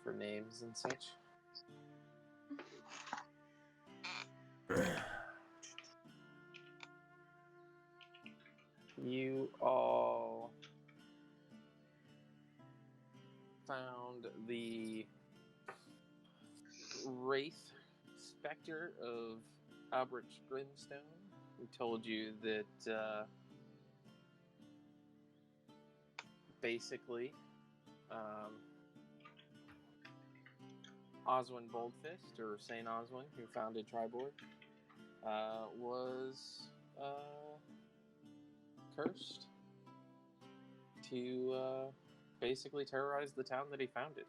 for names and such. You all found the Wraith Spectre of Albert Grimstone, who told you that basically Oswin Boldfist, or Saint Oswin, who founded Triborg, was cursed to basically terrorize the town that he founded.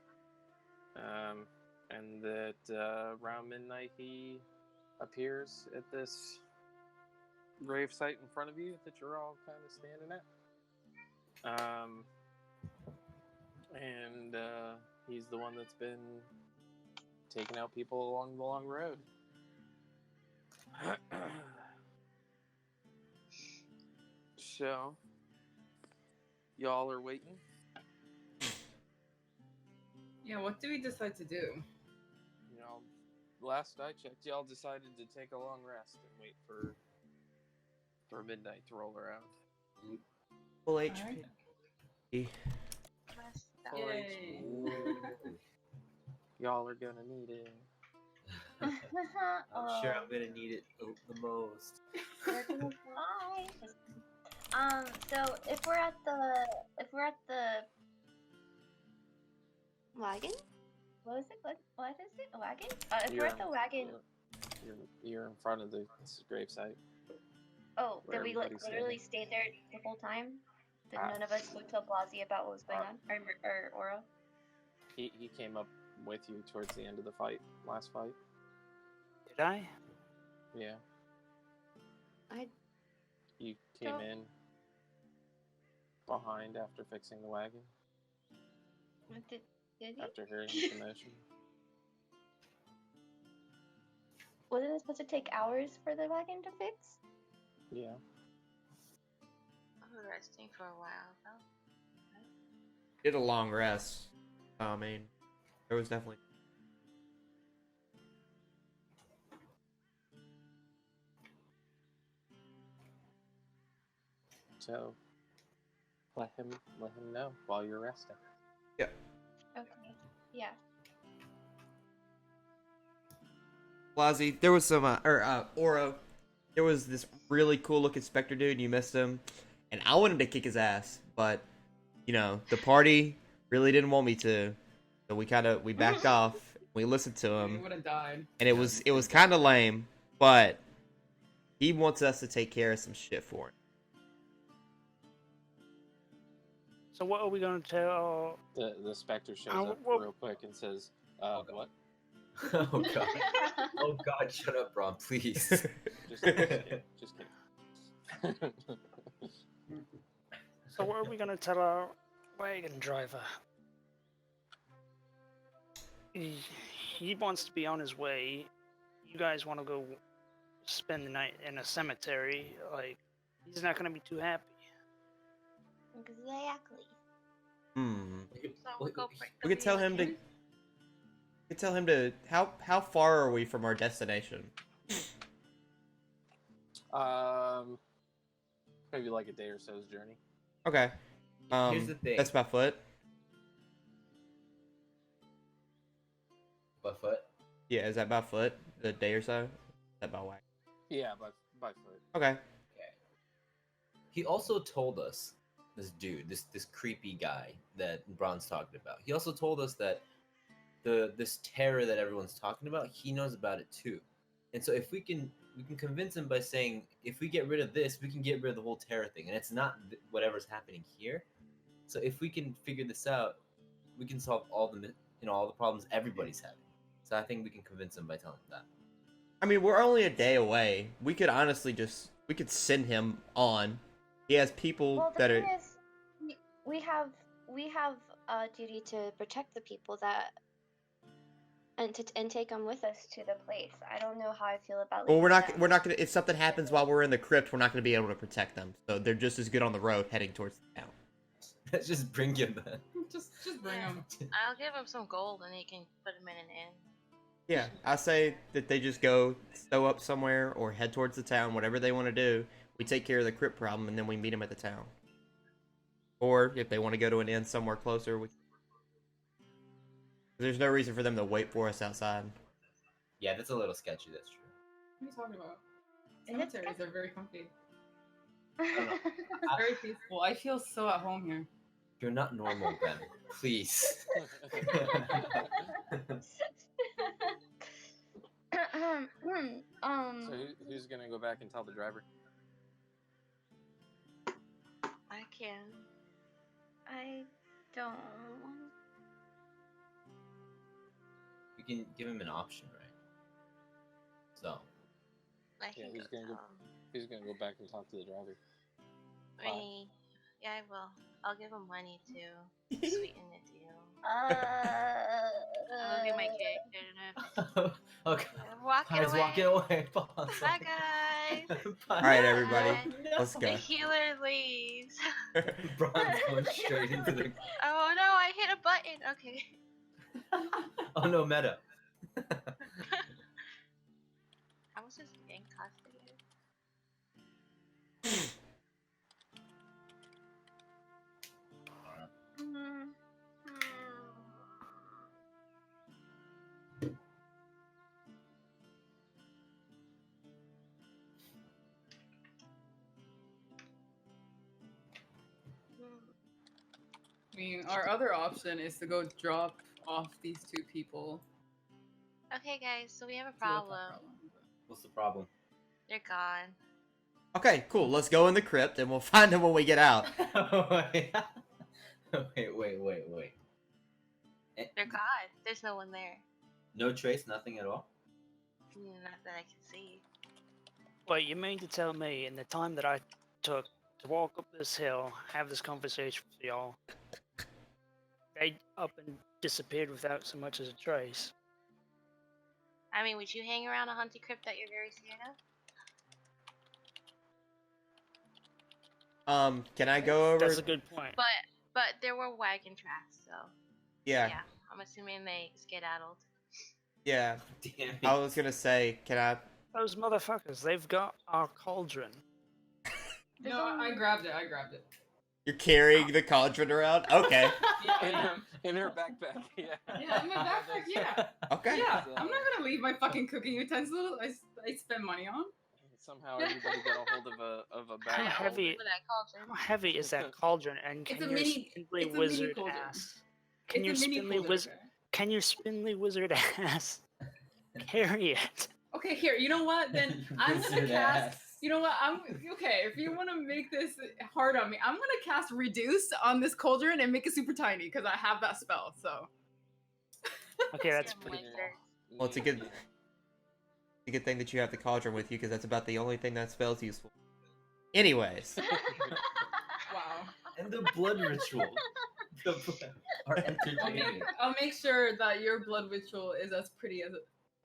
And that around midnight he appears at this grave site in front of you that you're all kind of standing at. And he's the one that's been taking out people along the long road. So, y'all are waiting? Yeah, what do we decide to do? You know, last I checked, y'all decided to take a long rest and wait for midnight to roll around. Full HP. Full Yay. HP. Y'all are gonna need it. I'm sure I'm gonna need it the most. So if we're at the wagon, what is it? What is it? A wagon? If we're at the wagon, you're in front of the gravesite. oh, did we everybody's literally stay there the whole time? Did none of us go tell Blasey about what was going on, or Oro? He came up with you towards the end of the fight, last fight. Did I? Yeah. I You came don't- in behind after fixing the wagon, Did he? after hearing the commotion. Wasn't it supposed to take hours for the wagon to fix? Yeah. I was resting for a while though. Did a long rest. I mean, there was definitely. So let him know while you're resting. Yeah. Okay. Yeah. Blasi, there was some, Oro, there was this really cool looking Spectre dude, and you missed him, and I wanted to kick his ass, but, you know, the party really didn't want me to, so we backed off, we listened to We him, would have died. and it was kind of lame, but he wants us to take care of some shit for him. So what are we gonna tell? The Spectre shows Oh, up well- real quick and says, God. what? Oh god. Oh god, shut up, Braun, please. Just kidding. Just kidding. So what are we gonna tell our wagon driver? He wants to be on his way. You guys want to go spend the night in a cemetery? Like, he's not gonna be too happy. Exactly. So go break the We could tell him to. wagon. We could tell him to. How far are we from our destination? Maybe like a day or so's journey. Okay. Here's the thing. That's by foot. By foot? Yeah, is that by foot? A day or so? Is that by wagon? Yeah, by foot. Okay. Okay. He also told us, this dude, this creepy guy that Braun's talking about. He also told us that this terror that everyone's talking about, he knows about it too. And so if we can convince him by saying, if we get rid of this, we can get rid of the whole terror thing, and it's not whatever's happening here. So if we can figure this out, we can solve all the problems everybody's having. So I think we can convince him by telling him that. I mean, we're only a day away. We could honestly we could send him on. He has people Well, the that thing are. is, we have a duty to protect the people that, and take them with us to the place. I don't know how I feel about. Well, we're leaving not them. gonna. If something happens while we're in the crypt, we're not gonna be able to protect them. So they're just as good on the road heading towards the town. Let's just bring him Just bring Yeah. him. I'll give him some gold and he can put him in an inn. Yeah, I say that they just go stow up somewhere or head towards the town, whatever they want to do. We take care of the crypt problem, and then we meet them at the town. Or if they want to go to an inn somewhere closer, there's no reason for them to wait for us outside. Yeah, that's a little sketchy. That's true. What are you talking about? Is it Cemeteries are very comfy. know. It's very peaceful. I feel so at home here. You're not normal, Ben. Please. So who's gonna go back and tell the driver? I can. I don't. We can give him an option, right? So. I Yeah, can who's go gonna go? tell him. Who's gonna go back and talk to the driver? Yeah, I will. I'll give him money to sweeten the deal. I'm moving my character. Okay. I'm walking Guys, away. walking away. Pause. Bye, guys. Bye. All right, everybody, Bye. let's The go. healer leaves. Bron's going straight into the. Oh no, I hit a button. Okay. Oh no, meta. How much does the game cost again? Mm, I mean, our other option is to go drop off these two people. Okay, guys, so we have a See what's the problem. What's the problem? They're gone. Okay, cool. Let's go in the crypt, and we'll find them when we get out. wait. They're gone. There's no one there. No trace, nothing at all. Not that I can see. Wait, you mean to tell me in the time that I took to walk up this hill, have this conversation with y'all, they up and disappeared without so much as a trace? I mean, would you hang around a haunted crypt that you're very scared of? Can I go over? That's a good point. But there were wagon tracks, so Yeah, yeah. I'm assuming they skedaddled. yeah. Damn it. I was gonna say, can I? Those motherfuckers, they've got our cauldron. No, I grabbed it. You're carrying the cauldron around? Okay. In her backpack. Yeah. Yeah, in my backpack, yeah. Okay. Yeah, I'm not gonna leave my fucking cooking utensils I spend money on. Somehow everybody got a hold of a How bag. heavy- For that cauldron. How heavy is that cauldron? And It's can a your mini- spindly it's a mini wizard cauldron. ass? Can your It's a mini spindly cauldron, wizard? okay? Can your spindly wizard ass carry it? Okay, here. You know what? Then I'm gonna Wizard cast. ass. You know what? I'm okay. If you want to make this hard on me, I'm gonna cast Reduce on this cauldron and make it super tiny because I have that spell. So Okay, that's Scare pretty. monsters. Well, it's a good thing that you have the cauldron with you, because that's about the only thing that spell's useful. Anyways, wow. And the blood ritual. Are entertaining. I'll make sure that your blood ritual is as pretty as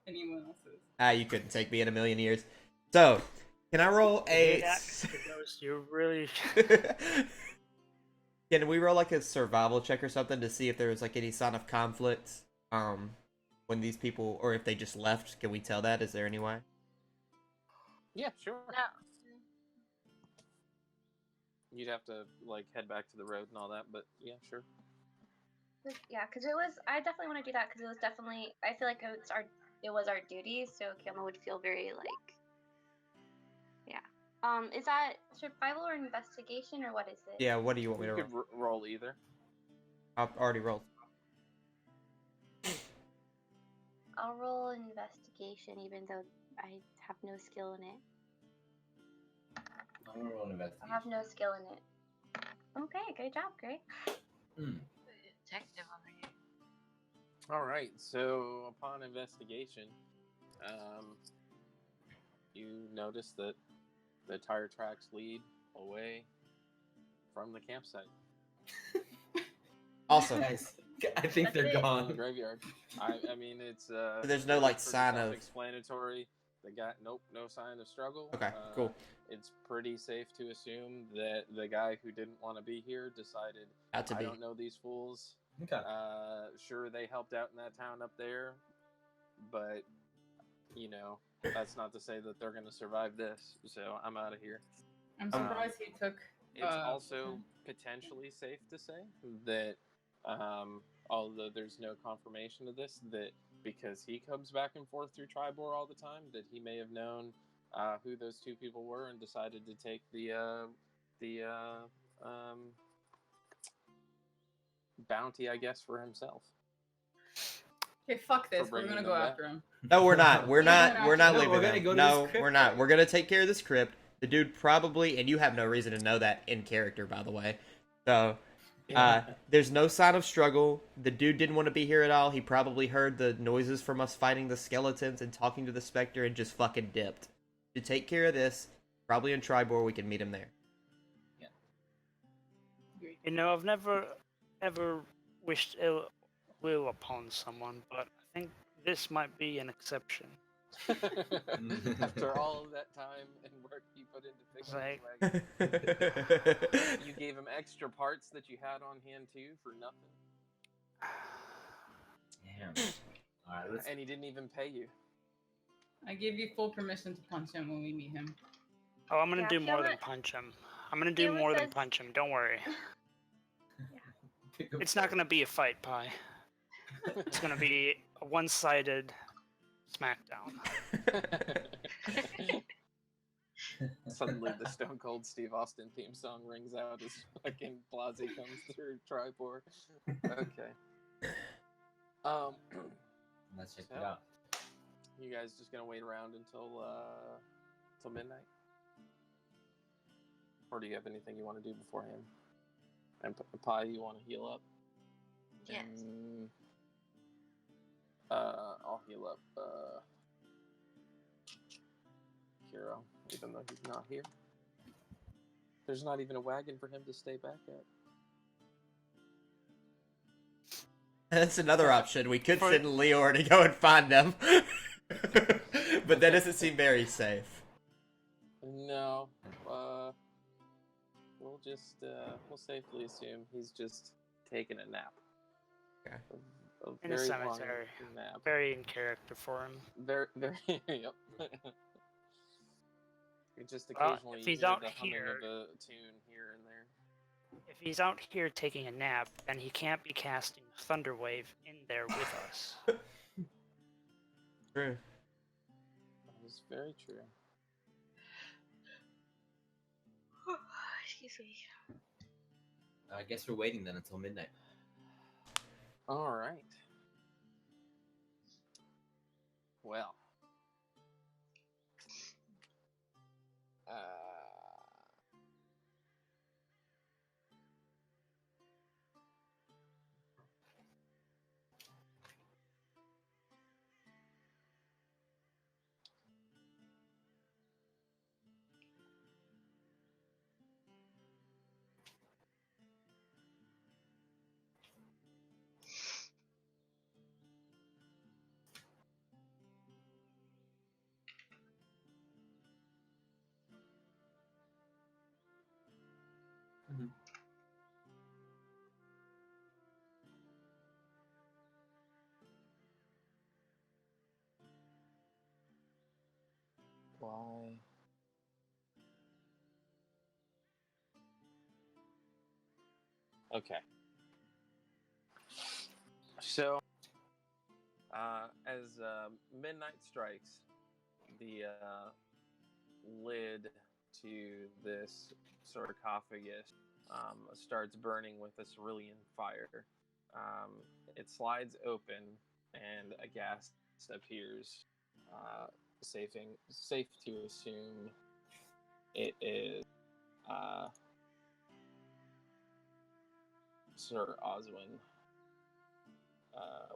anyone else's. you couldn't take me in a million years. So, can I roll a? You're really. Can we roll like a survival check or something to see if there was like any sign of conflict? When these people, or if they just left, can we tell that? Is there any way? Yeah, sure. No. You'd have to like head back to the road and all that, but yeah, sure. Yeah, because I definitely want to do that because it was definitely. I feel like it was our duty, so Kioma would feel very like. Yeah. Is that survival or investigation or what is it? Yeah. What do you want me You to could roll? roll either. I've already rolled. I'll roll investigation, even though I have no skill in it. I'm gonna roll an I investigation. have no skill in it. Okay, good job, great. Detective over here. All right. So upon investigation, you notice that the tire tracks lead away from the campsite. Awesome. Guys, I think That's they're it. The gone. graveyard. I mean, it's There's no, like, pretty sign of- self-explanatory. They got nope, no sign of struggle. Okay, cool. It's pretty safe to assume that the guy who didn't want to be here decided, Had to I be. don't know these fools. Okay. Sure, they helped out in that town up there, but you know, that's not to say that they're going to survive this. So I'm out of here. I'm surprised he took. It's also potentially safe to say that, although there's no confirmation of this, that because he comes back and forth through Tribor all the time, that he may have known who those two people were and decided to take the bounty, I guess, for himself. Okay, fuck this. For We're bringing gonna them go back. after him. No, we're not. We're not. We're not No, leaving we're gonna them. go to No, this crypt, we're not. right? We're gonna take care of this crypt. The dude probably, and you have no reason to know that in character, by the way. So, there's no sign of struggle. The dude didn't want to be here at all. He probably heard the noises from us fighting the skeletons and talking to the specter and just fucking dipped. To take care of this, probably in Tribor, we can meet him there. You know, I've never ever wished ill will upon someone, but I think this might be an exception. After all of that time and work you put into fixing Like- the wagon, you gave him extra parts that you had on hand too for nothing, Damn. All right, let's. and he didn't even pay you. I give you full permission to punch him when we meet him. Oh, I'm gonna Yeah, do feel more than it- punch him. I'm gonna do feel it more than says- punch him. Don't worry. It's not gonna be a fight, Pie. It's gonna be a one-sided smackdown. Suddenly, the Stone Cold Steve Austin theme song rings out as fucking Blasi comes through Tribor. Okay. Let's check it So- out. You guys just gonna wait around until midnight, or do you have anything you want to do beforehand? And Pie, you want to heal up? Yes. And, I'll heal up Kiro, even though he's not here. There's not even a wagon for him to stay back at. That's another option. We could send Leor to go and find them. But that doesn't seem very safe. No, we'll just we'll safely assume he's just taking a nap. Okay. A In a very long cemetery. nap. Very in character for him. Very, yep. You just Well, occasionally if he's hear out the humming here- of a tune here and there. If he's out here taking a nap, then he can't be casting Thunderwave in there with us. True. That is very true. Excuse me. I guess we're waiting then until midnight. All right. Well. Why? Okay. So, as midnight strikes, the lid to this sarcophagus starts burning with a cerulean fire. It slides open, and a gas appears. Safe to assume it is Sir Oswin.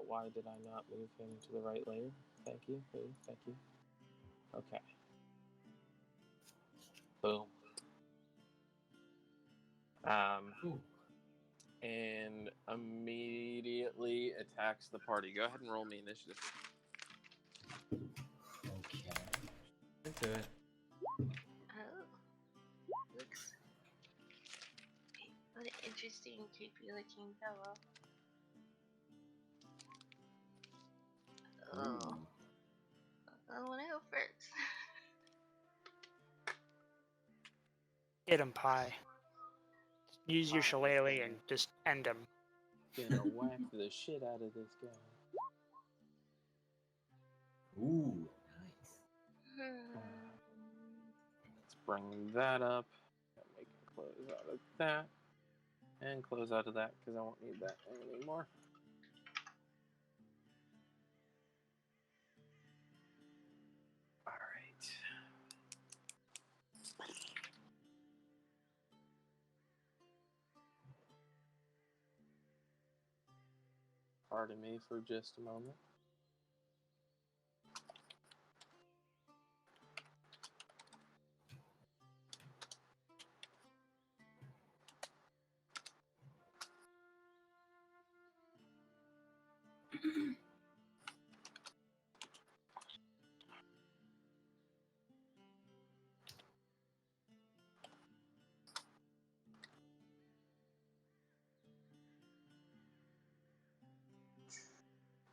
Why did I not move him to the right layer? Thank you. Thank you. Okay. Boom. And immediately attacks the party. Go ahead and roll me initiative. Okay. into it. Oh. Looks. What an interesting, creepy looking fellow. Oh. I want to go first. Get him, Pie. Use your shillelagh and just end him. Gonna whack the shit out of this guy. Ooh, nice. Let's bring that up. And we can close out of that. And close out of that because I won't need that anymore. Alright. Pardon me for just a moment.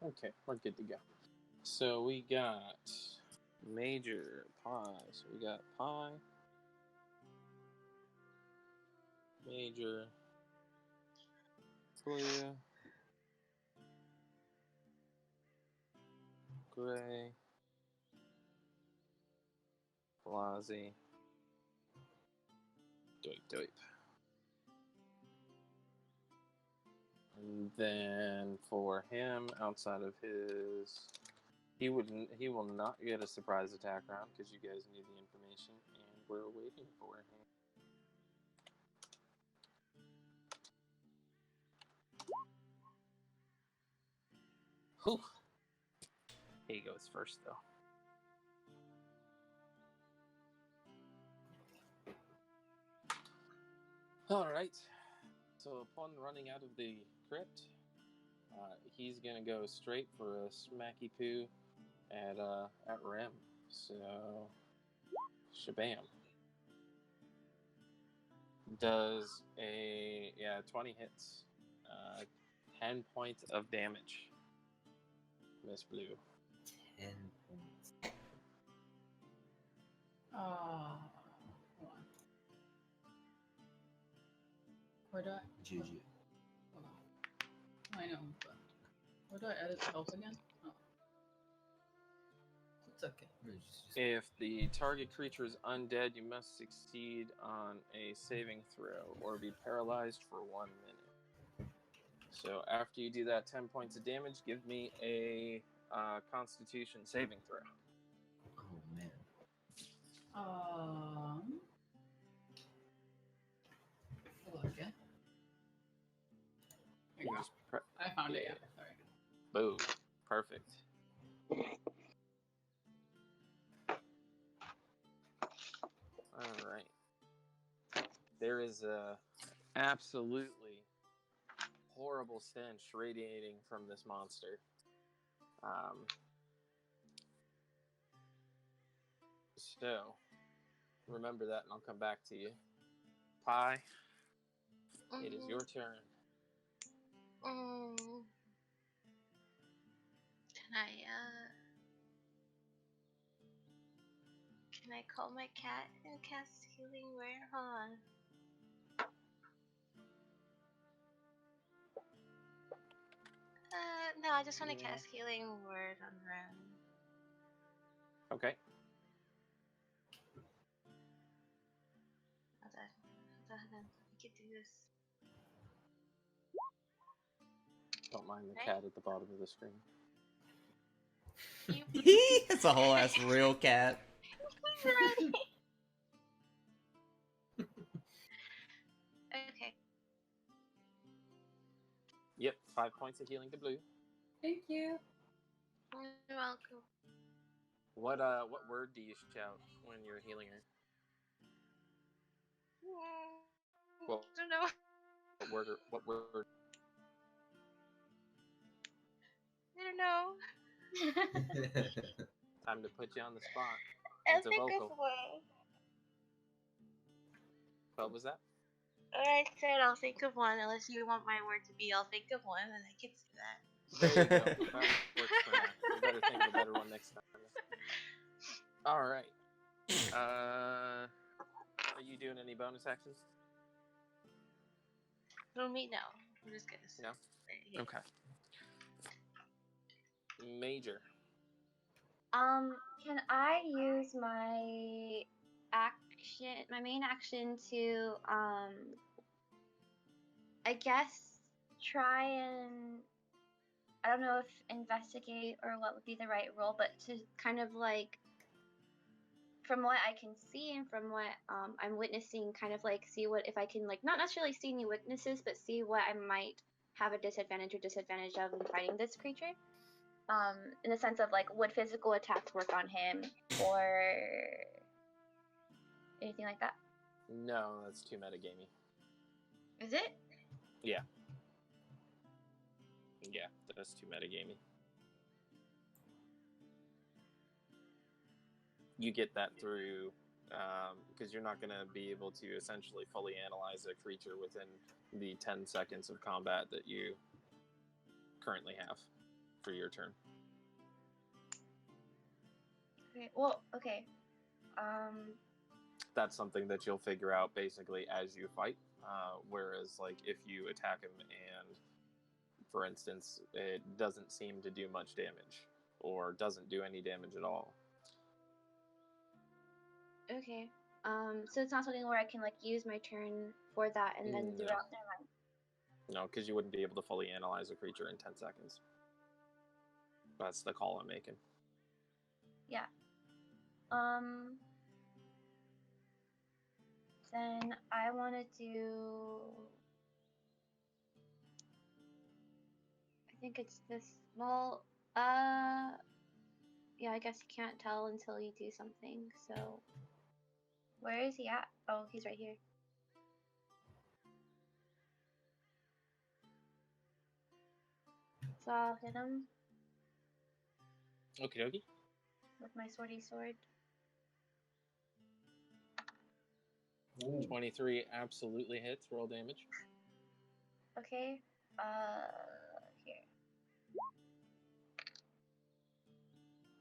Okay, we're good to go. So we got Major Pie. So we got Pie, Major, Blue, Gray, Blasi, Doip. And then for him, outside of his, he will not get a surprise attack round because you guys need the information, and we're waiting for him. Whew. He goes first, though. All right. So upon running out of the crypt, he's gonna go straight for a smacky poo at Rem. So, shabam. Does a 20 hits, 10 points of damage. Miss Blue. 10 points. Hold on. Where do I? GG. Hold on. I know, but where do I edit health again? Oh. It's okay. If the target creature is undead, you must succeed on a saving throw or be paralyzed for 1 minute. So after you do that 10 points of damage, give me a Constitution saving throw. Oh man. Okay. Here you go. I found it. Yeah. Sorry. Boom. Perfect. All right. There is a absolutely horrible stench radiating from this monster. So remember that, and I'll come back to you. Pie, it is your turn. Can I call my cat and cast healing word? Hold on. No, I just want to cast healing word on Ren. Okay. Hold on. I can do this. Don't mind the cat at the bottom of the screen. It's a whole ass real cat. Ready? Okay. Yep, 5 points of healing to Blue. Thank you. You're welcome. What word do you shout when you're healing her? Well, I don't know. What word? I don't know. Time to put you on the spot. I'll It's a think vocal. of one. What was that? I said I'll think of one. Unless you want my word to be, I'll think of one, and I can say that. There you go. That works for now. You better think of a better one next time. All right. Are you doing any bonus actions? For me, no. I'm just gonna say. No? Yeah. Okay. Major. Can I use my main action to, I guess, try and, I don't know if investigate or what would be the right role, but to kind of like, from what I can see and from what I'm witnessing, kind of like see what, if I can like, not necessarily see any weaknesses, but see what I might have a disadvantage of in fighting this creature. In the sense of like, would physical attacks work on him or anything like that? No, that's too metagamey. Is it? Yeah. Yeah, that's too metagamey. You get that through, because you're not going to be able to essentially fully analyze a creature within the 10 seconds of combat that you currently have for your turn. Okay. Well, okay. That's something that you'll figure out basically as you fight. Whereas, like, if you attack him and, for instance, it doesn't seem to do much damage or doesn't do any damage at all. Okay. So it's not something where I can like use my turn for that and then No. throughout. Never mind. No, because you wouldn't be able to fully analyze a creature in 10 seconds. That's the call I'm making. Yeah. Then I want to do. I think it's this. Well, yeah. I guess you can't tell until you do something. So, where is he at? Oh, he's right here. So I'll hit him Okie dokie. with my swordy sword. 23 absolutely hits. Roll damage. Okay. Here.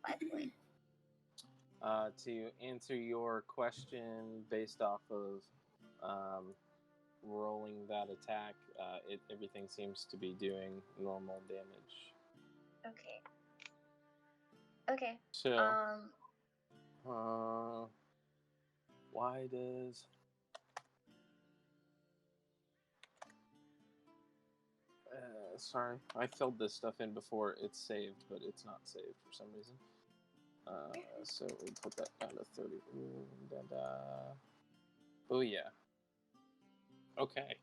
5 points. To answer your question based off of rolling that attack, everything seems to be doing normal damage. Okay. Okay. So, why does... sorry, I filled this stuff in before it's saved, but it's not saved for some reason. So we'll put that down to 30. Oh yeah. Okay.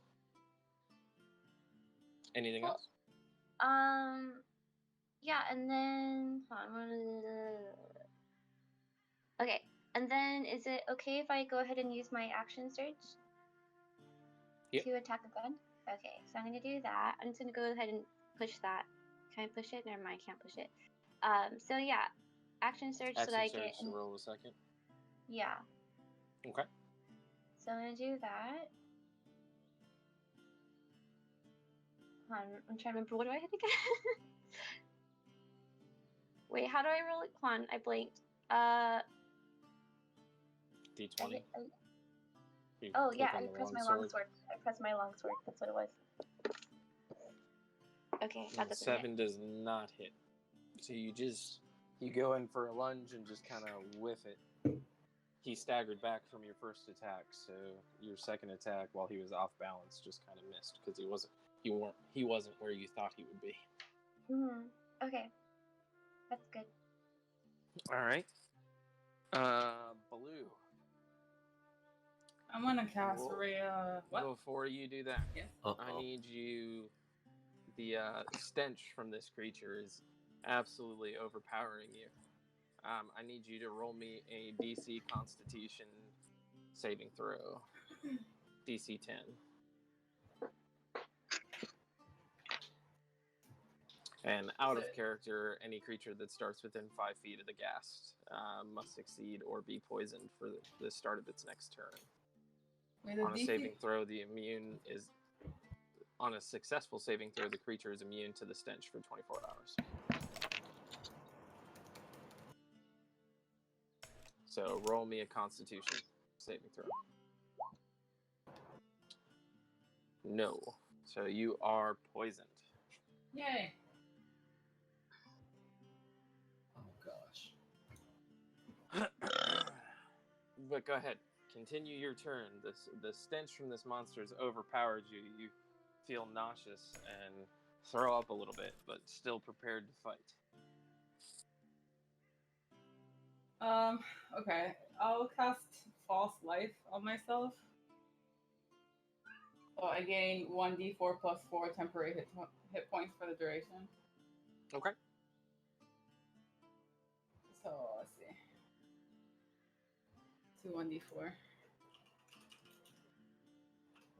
Anything Well, else? Yeah, and then okay, and then is it okay if I go ahead and use my action surge Yep. to attack again? Okay, so I'm gonna do that. I'm just gonna go ahead and push that. Can I push it? Never mind, I can't push it. So yeah, action surge so that I Action get. surge to roll a second. Yeah. Okay. So I'm gonna do that. Hold on, I'm trying to remember, what do I hit again? Wait, how do I roll it? Hold on, I blanked. D20. You Oh click yeah, on I the pressed my longsword. longsword. I pressed my longsword. That's what it was. Okay, that And doesn't 7 does not hit. So you go in for a lunge and just kind of whiff it. He staggered back from your first attack, so your second attack, while he was off balance, just kind of missed because he wasn't where you thought he would be. Okay, that's good. All right. Blue. I'm gonna cast Whoa. what? Before you do that, Yes. I need you. The stench from this creature is absolutely overpowering you. I need you to roll me a DC Constitution saving throw. DC 10. And out of character, any creature that starts within 5 feet of the ghast must succeed or be poisoned for the start of its next turn. Wait, On a saving throw, on a successful saving throw, the creature is immune to the stench for 24 hours. So roll me a Constitution saving throw. No. So you are poisoned. Yay. Oh gosh. But go ahead. Continue your turn. The stench from this monster has overpowered you. You feel nauseous and throw up a little bit, but still prepared to fight. Okay. I'll cast False Life on myself. So I gain 1d4 plus 4 temporary hit points for the duration. Okay. So let's see. 2 1d4.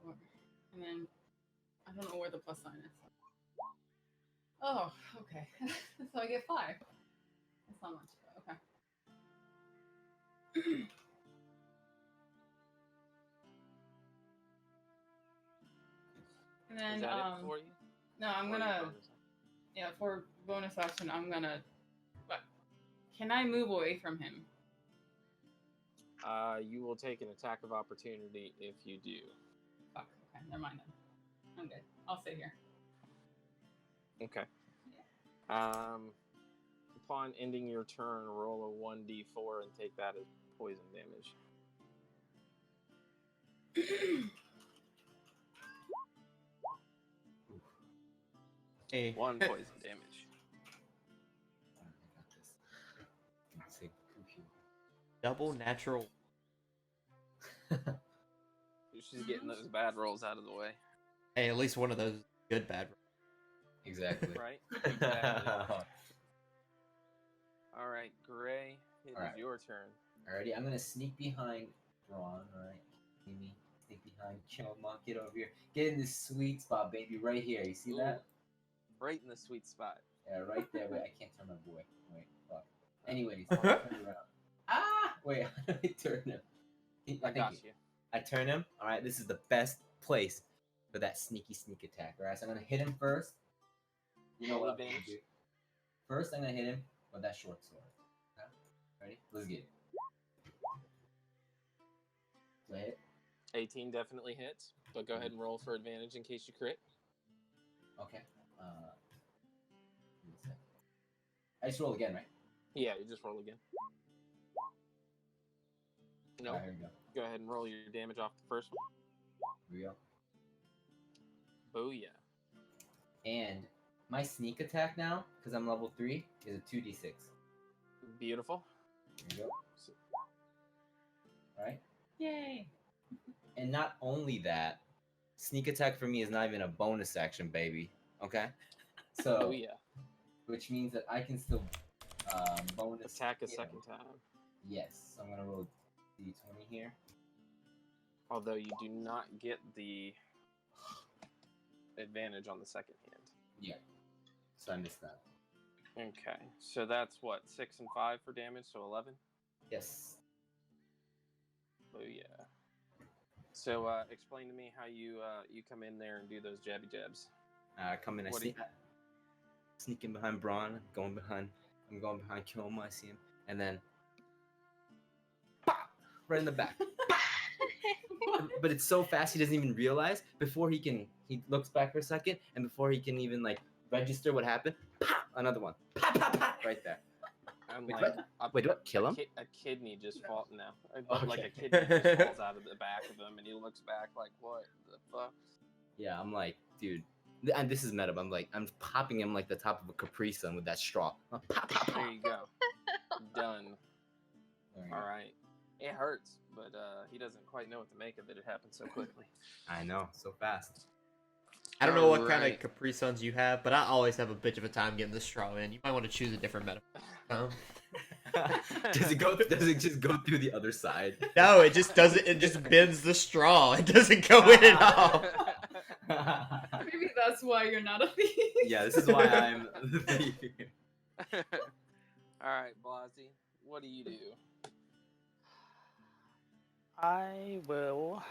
4. And then I don't know where the plus sign is. Oh, okay. So I get 5. That's not much. Okay. And then Is that it for you? no, I'm Or your gonna bonus? for bonus action I'm gonna what? Can I move away from him? You will take an attack of opportunity if you do. Fuck, okay, never mind then. I'm good. I'll stay here. Okay. Upon ending your turn, roll a 1d4 and take that as poison damage. Hey. 1 poison damage. I got this. Let's see, computer. Double natural. She's getting those bad rolls out of the way. Hey, at least one of those is good bad. Exactly. Right? Exactly. Alright, Gray, it Alright. is your turn. Alrighty, I'm gonna sneak behind Braun, alright? See me? Sneak behind Choma, get over here. Get in this sweet spot, baby, right here. You see that? Ooh, right in the sweet spot. Yeah, right there. Wait, I can't turn my boy. Wait, fuck. Anyways, I'll turn around. Ah! Wait, how do I turn him? I got you. I turn him. Alright, this is the best place for that sneaky sneak attack. Alright, so I'm gonna hit him first. You know Roll what I'm gonna advantage. do? First, I'm gonna hit him with that short sword. Okay? Ready? Let's get it. So I hit. 18 definitely hits, but go ahead and roll for advantage in case you crit. Okay. Give me a sec. I just roll again, right? Yeah, you just roll again. No, Alright, here we go. go ahead and roll your damage off the first one. Here we go. Booyah. And my sneak attack now, because I'm level 3, is a 2d6. Beautiful. Here we go. Alright? Yay! And not only that, sneak attack for me is not even a bonus action, baby. Okay? So, Booyah. which means that I can still bonus Attack a hit him. second time. Yes, so I'm gonna roll d20 here. Although you do not get the advantage on the second hand. Yeah. So I missed that. Okay, so that's what, 6 and 5 for damage, so 11? Yes. Booyah. So, explain to me how you come in there and do those jabby jabs. I come in, I What do you- sneaking behind Braun, I'm going behind Kilma, I see him, and then pop, right in the back. But it's so fast he doesn't even realize. Before he looks back for a second, and before he can even like register what happened, pop, another one, pop, pop, pop, right there. I'm Wait, like, what? Wait, what? Kill him? A kidney just falls now. Okay. Like a kidney just falls out of the back of him, and he looks back like, what the fuck? Yeah, I'm like, dude, and this is meta. But I'm like, I'm popping him like the top of a Capri Sun with that straw. Pop, pop, pop. There you go. Done. There you go. All right. It hurts, but he doesn't quite know what to make of it. It happened so quickly. I know, so fast. I don't know what kind Alright. of Capri Suns you have, but I always have a bitch of a time getting the straw in. You might want to choose a different meta. Does it just go through the other side? No, it just doesn't. It just bends the straw. It doesn't go in at all. Maybe that's why you're not a thief. Yeah, this is why I'm the thief. All right, Blasi, what do you do? I will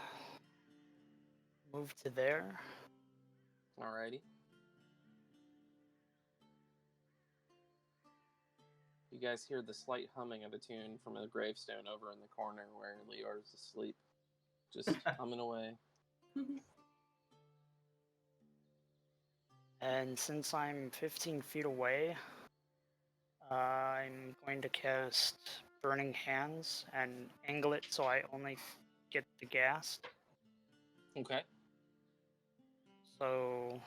move to there. Alrighty. You guys hear the slight humming of a tune from a gravestone over in the corner where Leor's asleep. Just humming away. And since I'm 15 feet away, I'm going to cast Burning Hands and angle it so I only get the gas. Okay. So,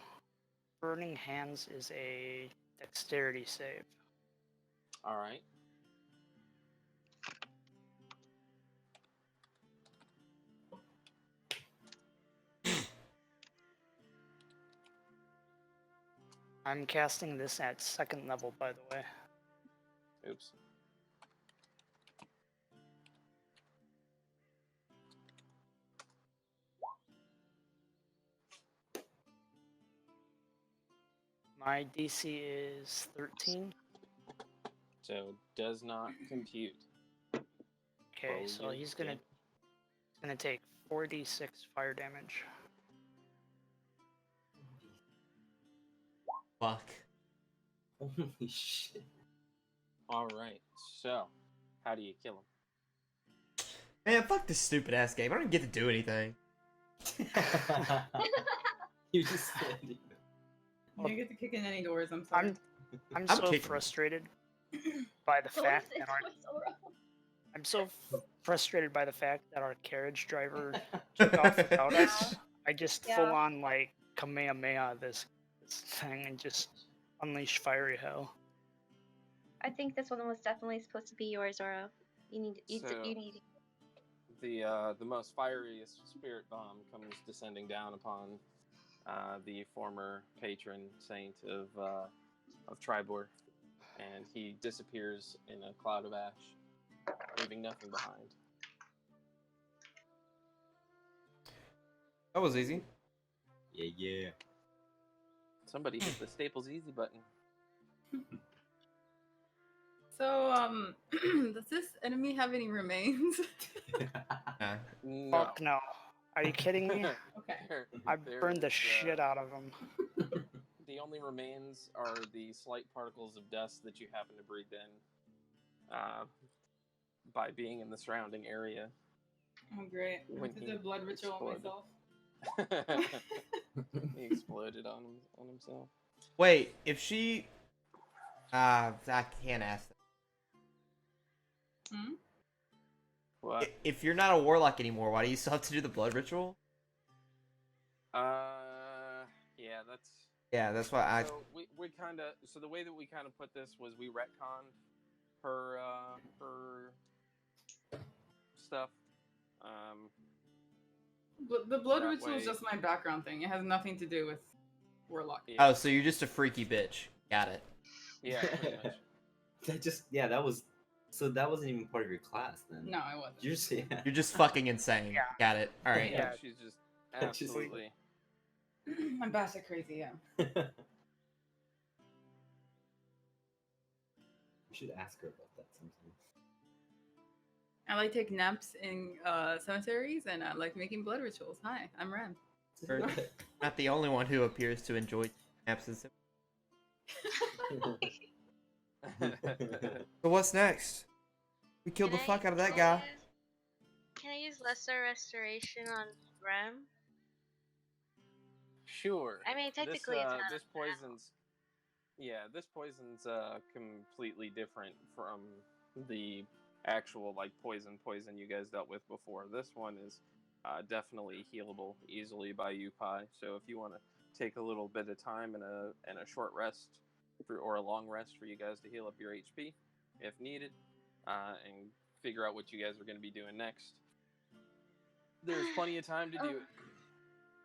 Burning Hands is a dexterity save. Alright. I'm casting this at 2nd level, by the way. Oops. My DC is 13. So, does not compute. Okay, Roll so your he's gonna take 4d6 fire damage. Fuck. Holy shit. Alright, so, how do you kill him? Man, fuck this stupid ass game. I don't even get to do anything. You just said it. You don't get to kick in any doors. I'm sorry. I'm I'm so kicking. frustrated by the Don't fact say that our twice, Oro. I'm so frustrated by the fact that our carriage driver took off without us. I just Yeah. full on like Kamehameha this thing and just unleash fiery hell. I think this one was definitely supposed to be yours, Oro. You need. So- You need. The most fieriest spirit bomb comes descending down upon the former patron saint of Tribor, and he disappears in a cloud of ash, leaving nothing behind. That was easy. Yeah. Somebody hit the Staples Easy button. So, does this enemy have any remains? Nah. No. Fuck no. Are you kidding me? Okay. I burned the shit out of him. The only remains are the slight particles of dust that you happen to breathe in by being in the surrounding area. Oh, great. I When have to he do a blood ritual on exploded. myself. He exploded on himself. Wait, if she... I can't ask that. Hmm? What? If you're not a warlock anymore, why do you still have to do the blood ritual? Yeah, that's... Yeah, that's why I... So we kind of... So the way that we kind of put this was we retconned her stuff. But the blood That ritual is way- just my background thing. It has nothing to do with warlock. Yeah, Oh, so you're just a freaky bitch. Got it. yeah, pretty much. that was. So that wasn't even part of your class then. No, I wasn't. You're just You're just fucking insane. Yeah. Got it. Alright. Yeah, Yeah. she's just Just- absolutely... I'm batshit crazy, yeah. You should ask her about that sometime. I like take naps in cemeteries, and I like making blood rituals. Hi, I'm Ren. You're not the only one who appears to enjoy absence. So what's next? We killed the Can I fuck out of that guy. Can I use lesser restoration on Rem? Sure. I mean, technically this, it's not this a battle. poison's... Yeah, this poison's completely different from the actual like poison you guys dealt with before. This one is definitely healable easily by you, Pi. So if you want to take a little bit of time and a short rest or a long rest for you guys to heal up your HP if needed, and figure out what you guys are going to be doing next, there's plenty of time to do it.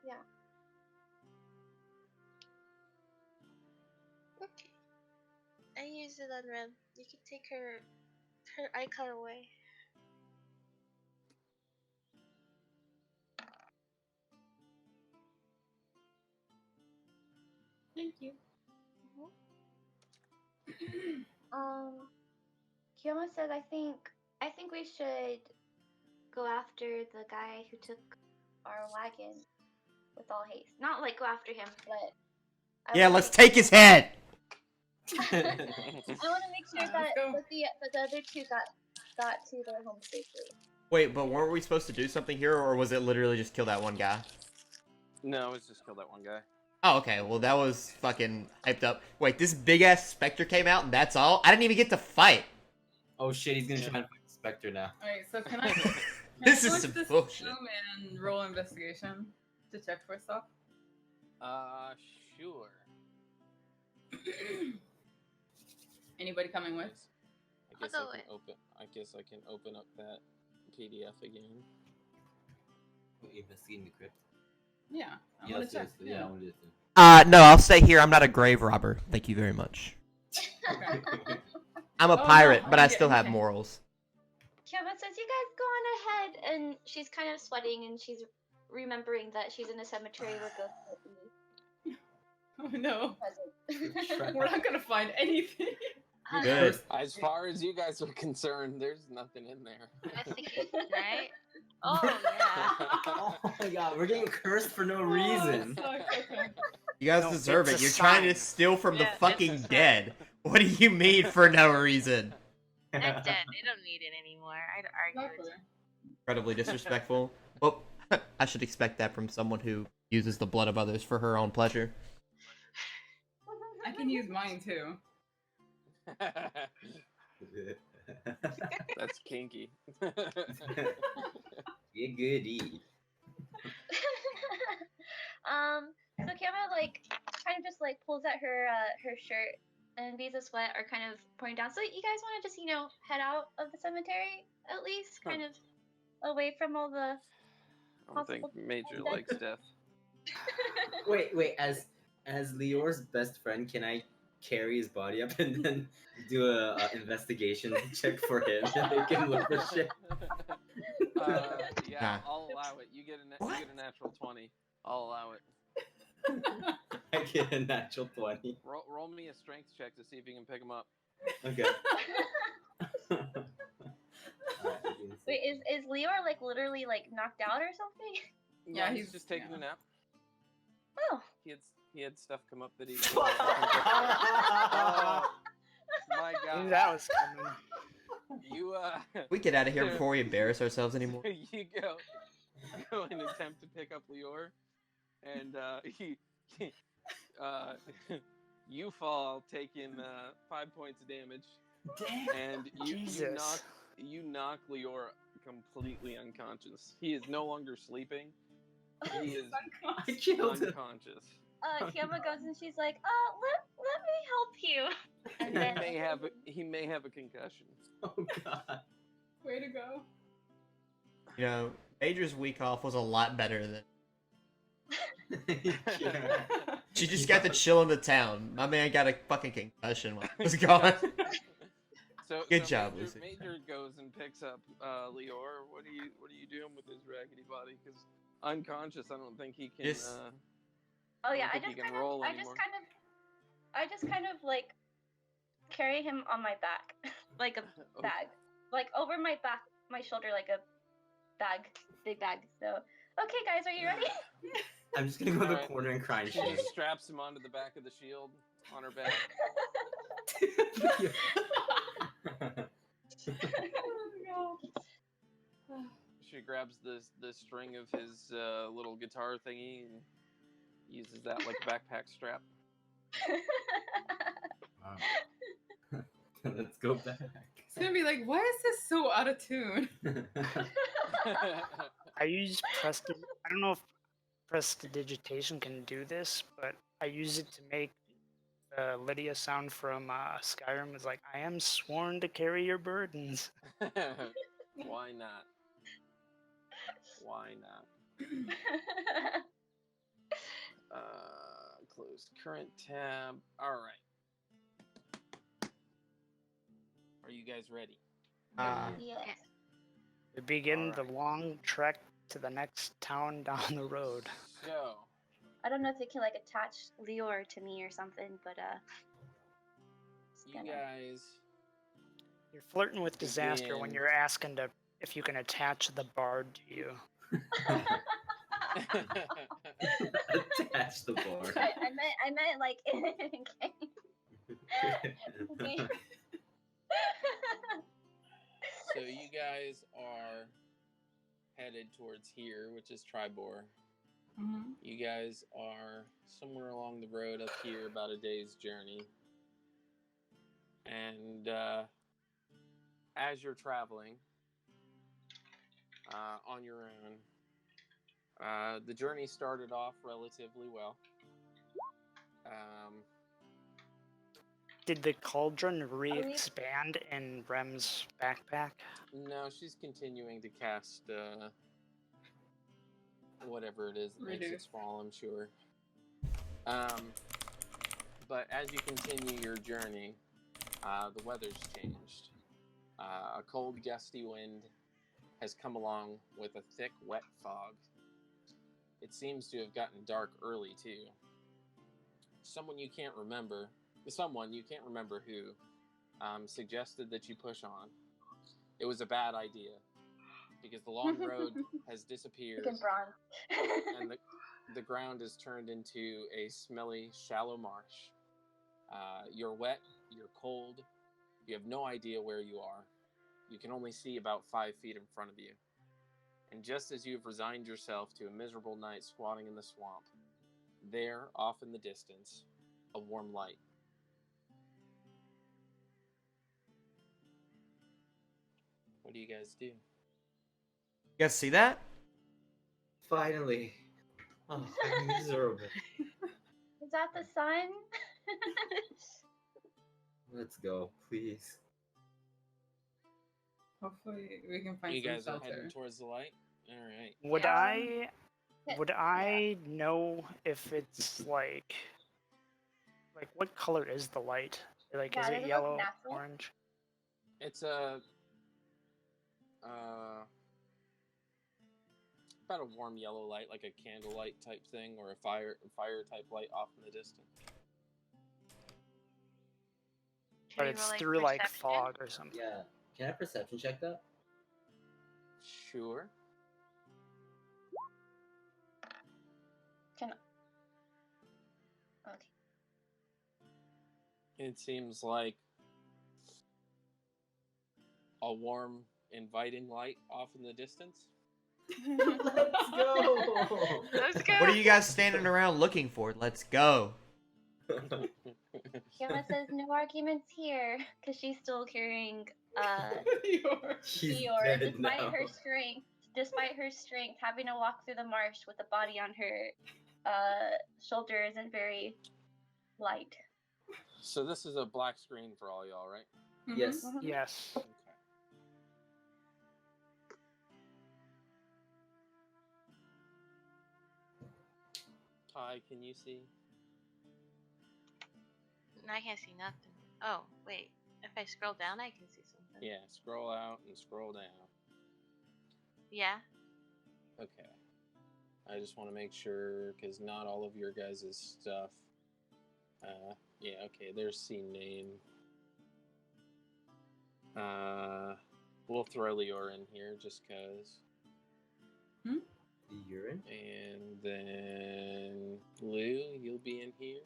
Yeah. Okay. I use it on Rem. You can take her icon away. Thank you. Kiyama says, I think we should go after the guy who took our wagon with all haste. Not like go after him, but Yeah, let's take his head. I want to make sure that go. the other two got to their home safely. Wait, but weren't we supposed to do something here, or was it literally just kill that one guy? No, it's just kill that one guy. Oh, okay. Well, that was fucking hyped up. Wait, this big ass Spectre came out, and that's all? I didn't even get to fight. Oh shit, he's gonna try and fight the Spectre now. Alright, so can I This can I is go some into this bullshit. room and roll investigation to check for stuff? Sure. Anybody coming with? I guess I'll I go can with. open. I guess I can open up that PDF again. Investigating the crypt. Yeah, I Yeah, want let's to do check. this. Yeah, I want to do this. No, I'll stay here. I'm not a grave robber. Thank you very much. Okay. I'm a Oh, no, pirate, I but I didn't get still have anything. morals. Kiyama says, you guys go on ahead, and she's kind of sweating, and she's remembering that she's in a cemetery where ghosts might be Oh no, present. we're not gonna find anything. Good. As far as you guys are concerned, there's nothing in there. Investigation, right? Oh yeah. Oh my god, we're getting cursed for no reason. Oh, sucks, okay. You guys No, deserve it's it. a You're trying to sign. steal from the Yeah, it's fucking a sign. dead. What do you mean for no reason? They're dead. They don't need it anymore. I'd argue Exactly. it's Incredibly disrespectful. Well, I should expect that from someone who uses the blood of others for her own pleasure. I can use mine too. That's kinky. Get goody. So Kiyama kind of just pulls at her her shirt, and beads of sweat are kind of pouring down. So you guys want to just head out of the cemetery at least, kind of away from all the. I don't think Major Possible- likes death. Wait. As Lior's best friend, can I carry his body up and then do a investigation check for him and make him look for shit? Yeah, Nah. I'll allow it. You get a natural 20. I'll allow it. I get a natural 20. Roll me a strength check to see if you can pick him up. Okay. Wait, is Leor literally knocked out or something? Yeah, he's he's- just taking yeah. a nap. Oh. He had stuff come up that he. Oh. My I God! knew that was coming. You We get out of here before we embarrass ourselves anymore. you go and attempt to pick up Lior, and you fall, taking 5 points of damage, and Jesus. you knock Lior completely unconscious. He is no longer sleeping. He is I killed him. unconscious. Kiyama goes and she's like, let me help you. And He then may have a concussion. Oh god. Way to go. You know, Major's week off was a lot better than. She just got to chill in the town. My man got a fucking concussion while he was gone. Good job, Major, Lucy. Major goes and picks up Lior. What are you doing with his raggedy body? Because unconscious, I don't think he can. Yes. oh yeah, I think he just can kind roll of anymore. carry him on my back, like a Oh. bag, over my back, my shoulder, like a bag, big bag. So okay, guys, are you ready? I'm just gonna go in the Alright. corner and cry and She shit. just straps him onto the back of the shield on her back. She grabs the string of his little guitar thingy and uses that like a backpack strap. Let's go back. It's gonna be like, why is this so out of tune? I use I don't know if prestidigitation can do this, but I use it to make Lydia sound from Skyrim is like, I am sworn to carry your burdens. Why not? Why not? Close current tab. All right. Are you guys ready? Yes. We begin the Alright. long trek to the next town down the road. So, I don't know if they can like attach Leor to me or something, but it's You gonna. guys. You're flirting with disaster when Begin. you're asking if you can attach the bard to you. Attach the bar. I meant like in game. So you guys are headed towards here, which is Tribor. Mm-hmm. You guys are somewhere along the road up here, about a day's journey. And as you're traveling on your own, the journey started off relatively well. Did the cauldron re-expand in Rem's backpack? No, she's continuing to cast whatever it is that makes it Reduce. small, I'm sure. But as you continue your journey, the weather's changed. A cold, gusty wind has come along with a thick, wet fog. It seems to have gotten dark early, too. Someone you can't remember who, suggested that you push on. It was a bad idea, because the long road has disappeared, and the ground is turned into a smelly, shallow marsh. You're wet, you're cold, you have no idea where you are. You can only see about 5 feet in front of you. And just as you've resigned yourself to a miserable night squatting in the swamp, there, off in the distance, a warm light. What do you guys do? You guys see that? Finally. Oh, I'm miserable. Is that the sun? Let's go, please. Hopefully we can find You some guys are shelter. heading towards the light? Alright. Would I know if it's like what color is the light? Like, Yeah, is does it it look yellow, natural? orange? It's a about a warm yellow light, like a candlelight type thing, or a fire type light off in the distance. Should But we it's roll, through like perception? fog or something. Yeah. Can I perception check that? Sure. Okay. It seems like a warm, inviting light off in the distance. Let's go. Let's go. What are you guys standing around looking for? Let's go. Fiona says no arguments here, because she's still carrying She's Leor, dead despite now. her strength, having to walk through the marsh with the body on her shoulder isn't very light. So this is a black screen for all y'all, right? Yes. Yes. Okay. Kai, can you see? I can't see nothing. Oh, wait. If I scroll down, I can see something. Yeah, scroll out and scroll down. Yeah. Okay. I just want to make sure, because not all of your guys' stuff. Yeah, okay, there's scene name. We'll throw Leor in here just because. Urine? And then Lou, you'll be in here.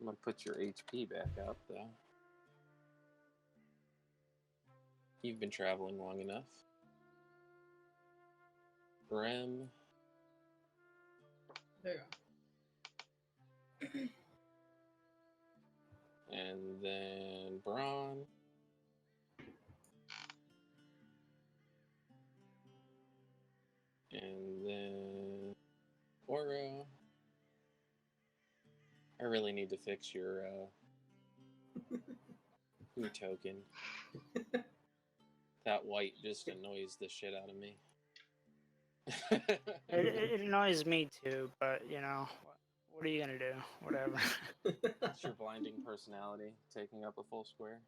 I'm gonna put your HP back up though. You've been traveling long enough. Rem. There you go. And then Braun. And then Aura. I really need to fix your token. That white just annoys the shit out of me. It annoys me too, but you know, what are you gonna do? Whatever. It's your blinding personality taking up a full square.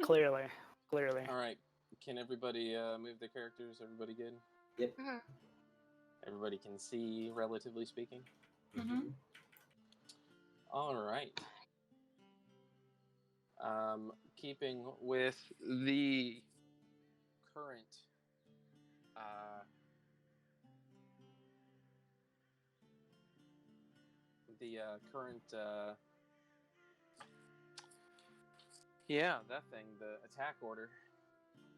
Clearly. All right, can everybody move their characters? Everybody good? Yep. everybody can see, relatively speaking. Mm-hmm. All right. Keeping with the current that thing, the attack order,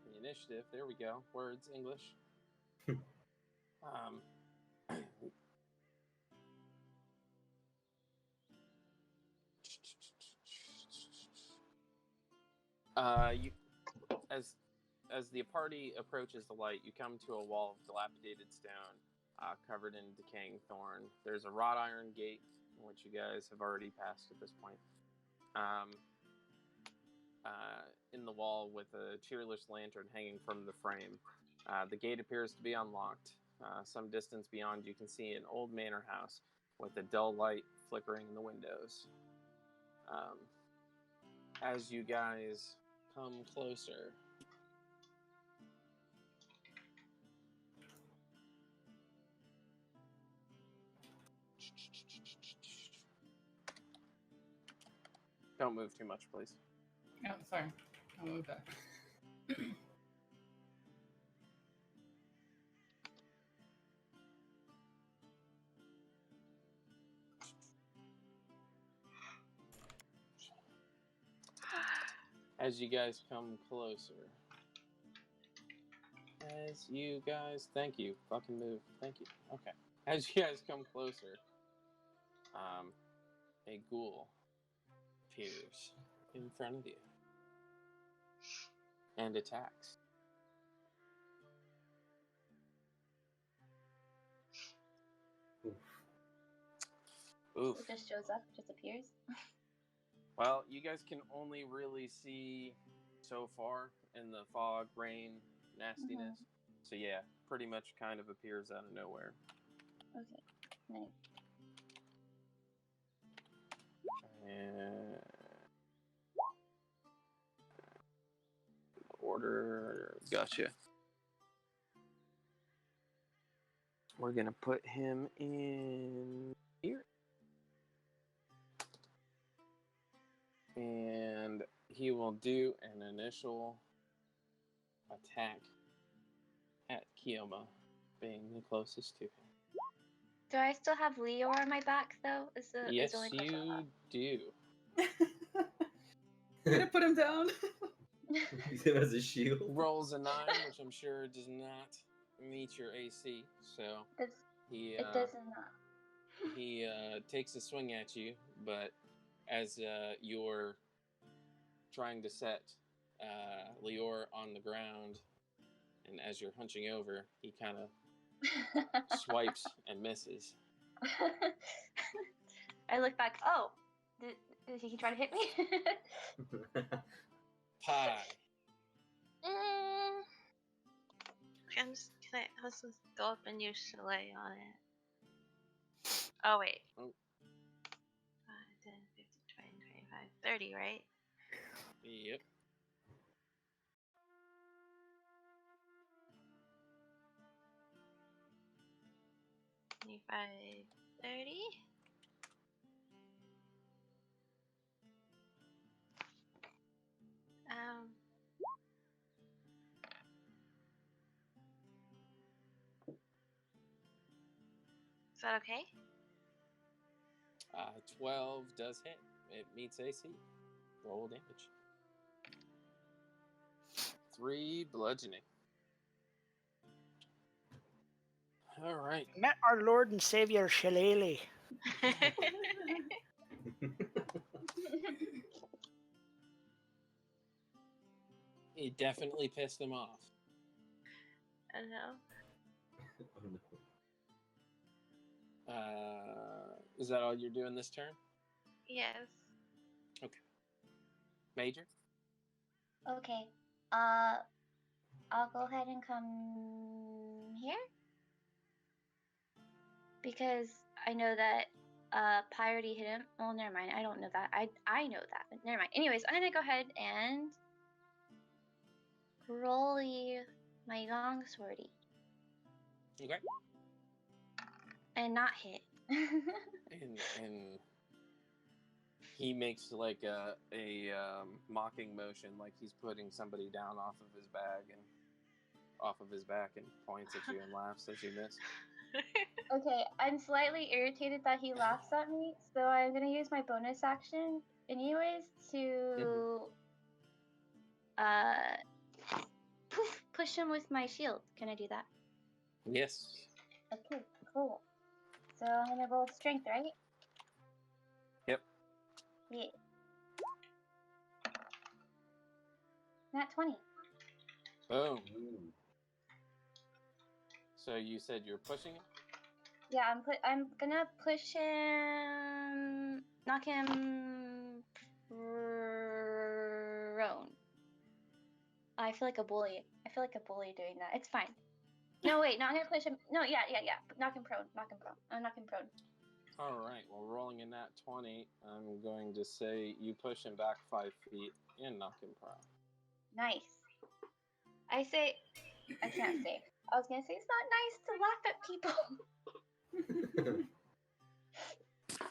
the initiative. There we go. Words, English. You as the party approaches the light, you come to a wall of dilapidated stone, covered in decaying thorn. There's a wrought iron gate, which you guys have already passed at this point. In the wall with a cheerless lantern hanging from the frame. The gate appears to be unlocked. Some distance beyond, you can see an old manor house with a dull light flickering in the windows. As you guys come closer, don't move too much, please. Oh, sorry. I'll move back. As you guys come closer. Thank you. Fucking move. Thank you. Okay. As you guys come closer, a ghoul appears in front of you and attacks. Oof. It just shows up, just appears. Well, you guys can only really see so far in the fog, rain, nastiness. So yeah, pretty much kind of appears out of nowhere. Okay, nice. And order, gotcha. We're gonna put him in here. And he will do an initial attack at Kioma, being the closest to him. Do I still have Leor on my back though? Yes, the only question I you have. do. I'm gonna put him down. Use him as a shield. Rolls a 9, which I'm sure does not meet your AC. So It does not. he takes a swing at you, but as you're trying to set Leor on the ground, and as you're hunching over, he kind of swipes and misses. I look back. Oh, did he try to hit me? Pie. Let's just go up and use Soleil on it. Oh, wait. Oh. 5, 10, 15, 20, 25, 30, right? Yep. $25, 30. Is that okay? 12 does hit. It meets AC. Roll damage. 3 bludgeoning. All right. Met our Lord and Savior Shillelagh. He definitely pissed him off. I know. Is that all you're doing this turn? Yes. Okay. Major? Okay. I'll go ahead and come here. Because I know that Pi already hit him. Well, never mind. I don't know that. I know that, but never mind. Anyways, I'm gonna go ahead and roll my long swordy. Okay. and not hit. And he makes like a mocking motion, like he's putting somebody down off of his back and points at you and laughs as you miss. Okay, I'm slightly irritated that he laughs at me, so I'm gonna use my bonus action anyways to push him with my shield. Can I do that? Yes. Okay, cool. So I'm gonna roll strength, right? Yep. Yeah. Nat 20. Boom. So you said you're pushing him? Yeah, I'm gonna push him, knock him prone. I feel like a bully. I feel like a bully doing that. It's fine. No, wait, not gonna push him. No, yeah. Knock him prone. Knock him prone. Knock him prone. All right. Well, rolling in that 20, I'm going to say you push him back 5 feet and knock him prone. Nice. I can't say. I was gonna say it's not nice to laugh at people.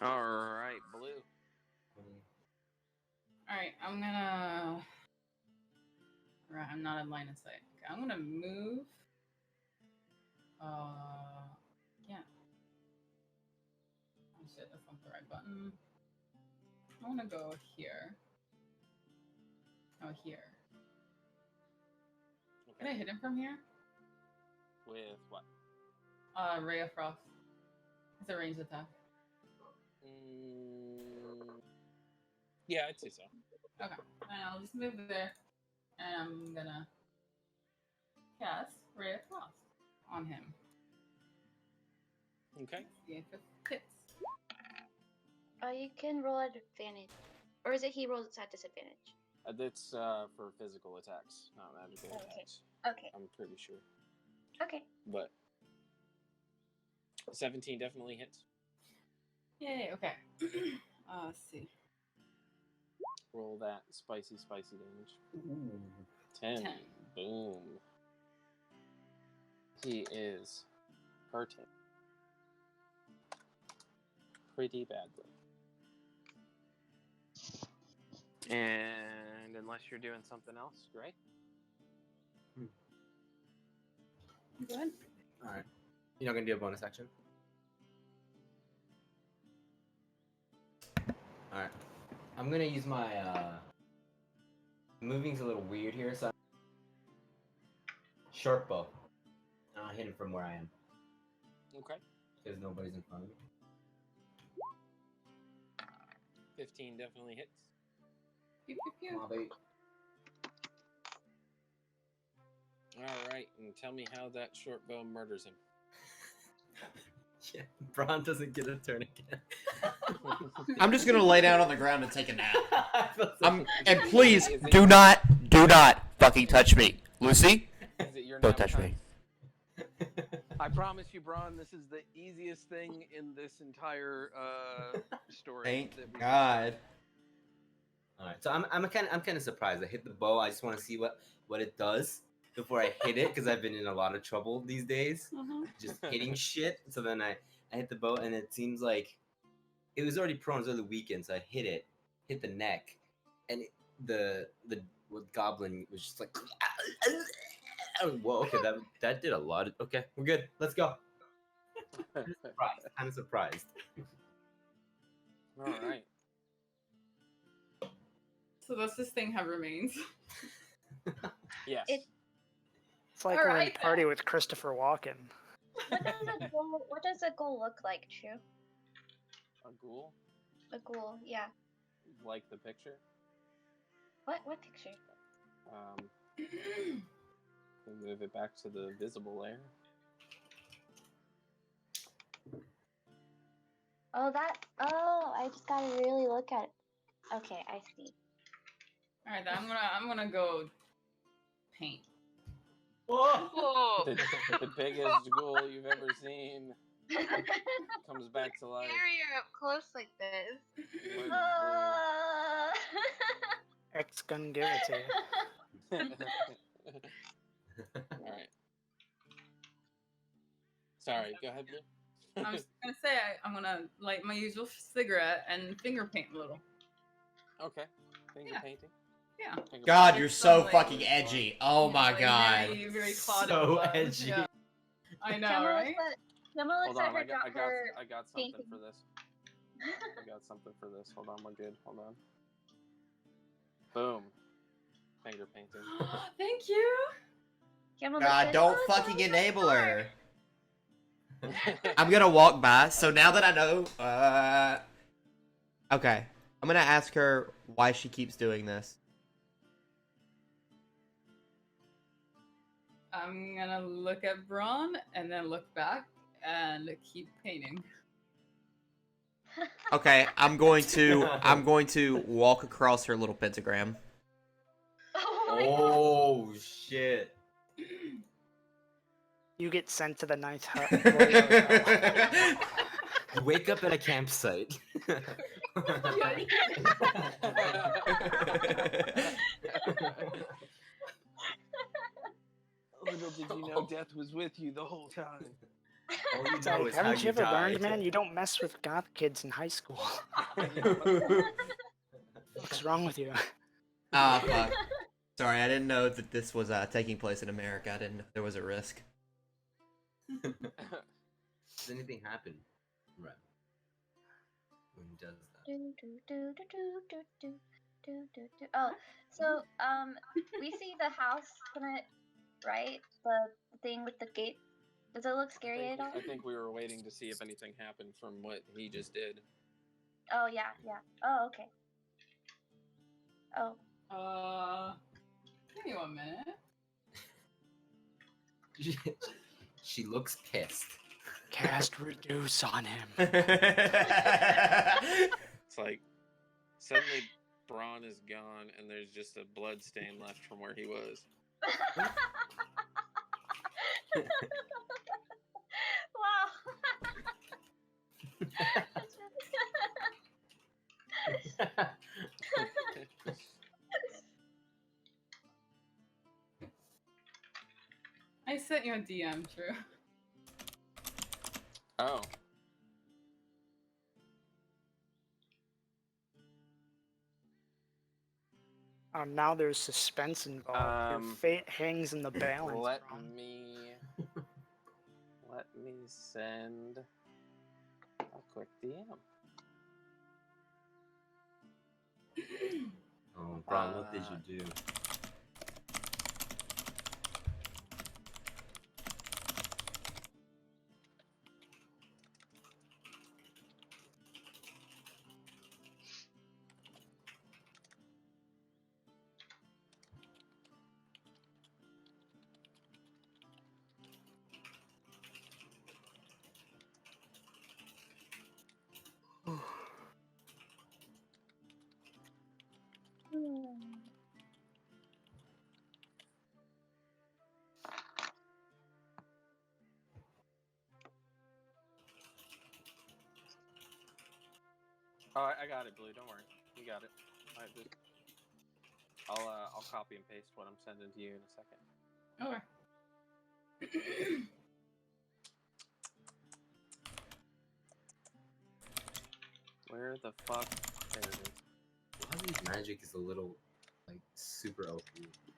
All right, Blue. Alright, I'm gonna. Alright, I'm not in line of sight. Okay, I'm gonna move. Yeah. Oh shit, that's not the right button. I wanna go here. Oh, here. Can I hit him from here? With what? Ray of Frost. It's a ranged attack. Yeah, I'd say so. Okay, and I'll just move there, and I'm gonna cast Ray of Frost on him. Okay. See if it hits. You can roll at advantage, or is it he rolls at disadvantage? That's for physical attacks, not magical attacks. Okay. I'm pretty sure. Okay. But 17 definitely hits. Yay, okay. Let's see. Roll that spicy damage. 10. 10. Boom. He is hurting pretty badly. And unless you're doing something else, right? Good. Alright. You're not gonna do a bonus action? Alright. I'm gonna use my moving's a little weird here, so short bow. I'll hit him from where I am. Okay. Because nobody's in front of me. 15 definitely hits. Pew, pew, pew. Come on, baby. Alright, and tell me how that short bow murders him. Yeah, Braun doesn't get a turn again. I'm just gonna lay down on the ground and take a nap. I feel so- And please Is it- do not fucking touch me, Lucy. Is it your Don't nap touch time? me. I promise you, Braun, this is the easiest thing in this entire story. Thank that we- God. All right, so I'm kind of surprised. I hit the bow. I just want to see what it does before I hit it because I've been in a lot of trouble these days, just hitting shit. So then I hit the bow, and it seems like it was already prone. It was over the weekend, so I hit the neck, and the goblin was just like, whoa, okay, that did a lot. Okay, we're good. Let's go. Kind of surprised. All right. So does this thing have remains? Yes. It's like All when right, you party with Christopher Walken. What does a ghoul look like, True? A ghoul? A ghoul, yeah. Like the picture? What picture? We'll move it back to the visible layer. Oh, I just gotta really look at it. Okay, I see. All right, then I'm gonna go paint. Whoa! The biggest ghoul you've ever seen comes back to life. Here you're up close like this. What is X gonna give it to you. Alright. Sorry, go ahead, Blue. I'm just gonna say I'm gonna light my usual cigarette and finger paint a little. Okay. Finger Yeah. painting. Yeah. Finger God, painting. you're so Like, fucking edgy. Oh Yeah, my like god. Very, very So clouded. edgy. Yeah. I know, Gemma right? Hold looks on, at her I got something painting. for this. I got something for this. Hold on, we're good. Hold on. Boom. Finger painting. Thank you. Gemma God, says, don't "Oh, fucking Gemma, enable nice her. I'm gonna walk by. So now that I know, okay, I'm gonna ask her why she keeps doing this. I'm gonna look at Braun and then look back and keep painting. Okay, I'm going to walk across her little pentagram. Oh my Oh shit. You get sent to the ninth hut. You wake up at a campsite. Little did you know death was with you the whole time. All you It's know like, is how haven't you ever learned, died. man? You don't mess with goth kids in high school. What's wrong with you? Ah, fuck. Sorry, I didn't know that this was taking place in America. I didn't know there was a risk. Does anything happen? Right. When he does that. Oh, so we see the house tonight, right? The thing with the gate. Does it look scary at all? I think we were waiting to see if anything happened from what he just did. Oh yeah. Oh okay. Oh. Give me 1 minute. She looks pissed. Cast reduce on him. It's like suddenly Braun is gone and there's just a blood stain left from where he was. Wow. I sent you a DM, True. Oh. Now there's suspense involved. Your fate hangs in the balance. Let Ron. me send a quick DM. Oh, Braun, what did you do? Oh, I got it, Blue. Don't worry, you got it. I'll copy and paste what I'm sending to you in a second. Okay. Where the fuck? There it is. Bobby's magic is a little, like, super OP.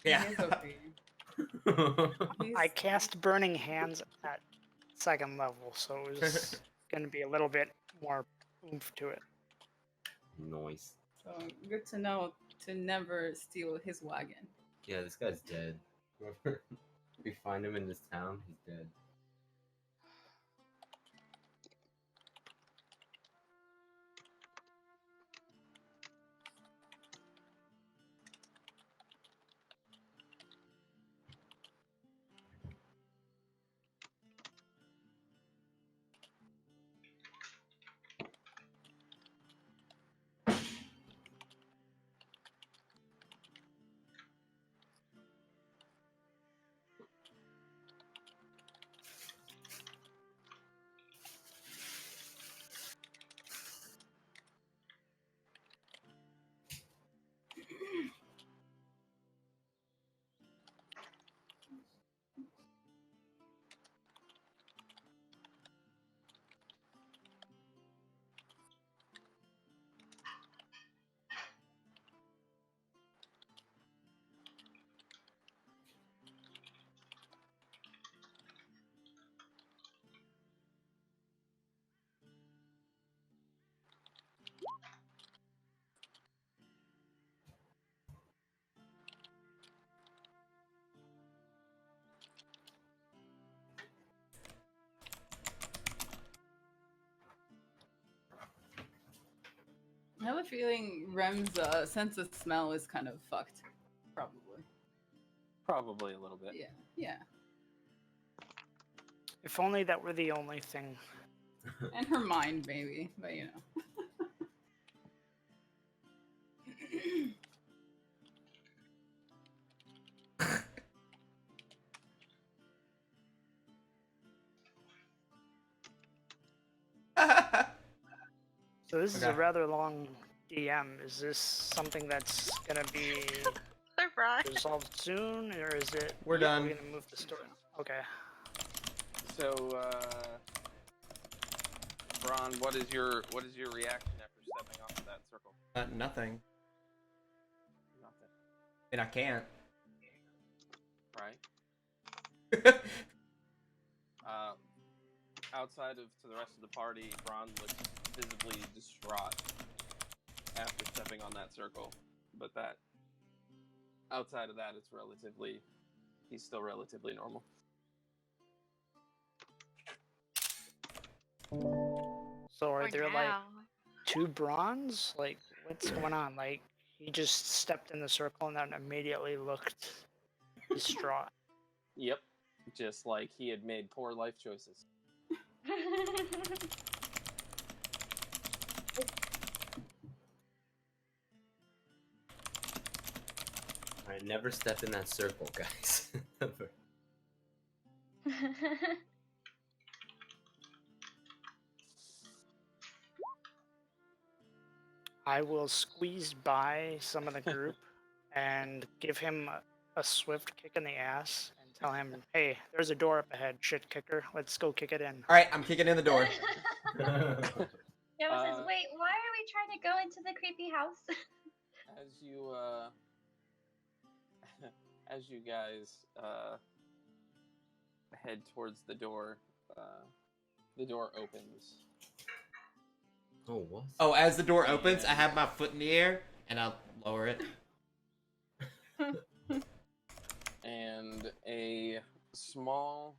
Yeah. He is OP. I cast Burning Hands at 2nd level, so it was gonna be a little bit more oomph to it. Noise. So good to know to never steal his wagon. Yeah, this guy's dead. If we find him in this town, he's dead. feeling Rem's sense of smell is kind of fucked. Probably. Probably a little bit. Yeah. Yeah. If only that were the only thing. And her mind, maybe, but you know. So this is a Okay. rather long DM. Is this something that's gonna be They're right. resolved soon, or is it? We're Are done. we gonna move the story? Okay. So, Braun, what is your reaction after stepping off of that circle? Nothing. Nothing. I mean, I can't. Right. Outside of to the rest of the party, Braun looks visibly distraught after stepping on that circle. But that, outside of that, he's still relatively normal. So are For there like now. two bronze? Like, what's going on? Like, he just stepped in the circle and then immediately looked distraught. Yep. Just like he had made poor life choices. Alright, never step in that circle, guys. Never. I will squeeze by some of the group and give him a swift kick in the ass and tell him, hey, there's a door up ahead, shit kicker. Let's go kick it in. All right, I'm kicking in the door. Yama says, wait, why are we trying to go into the creepy house? As you guys head towards the door opens. Oh, what? Oh, as the door opens, I have my foot in the air and I'll lower it. And a small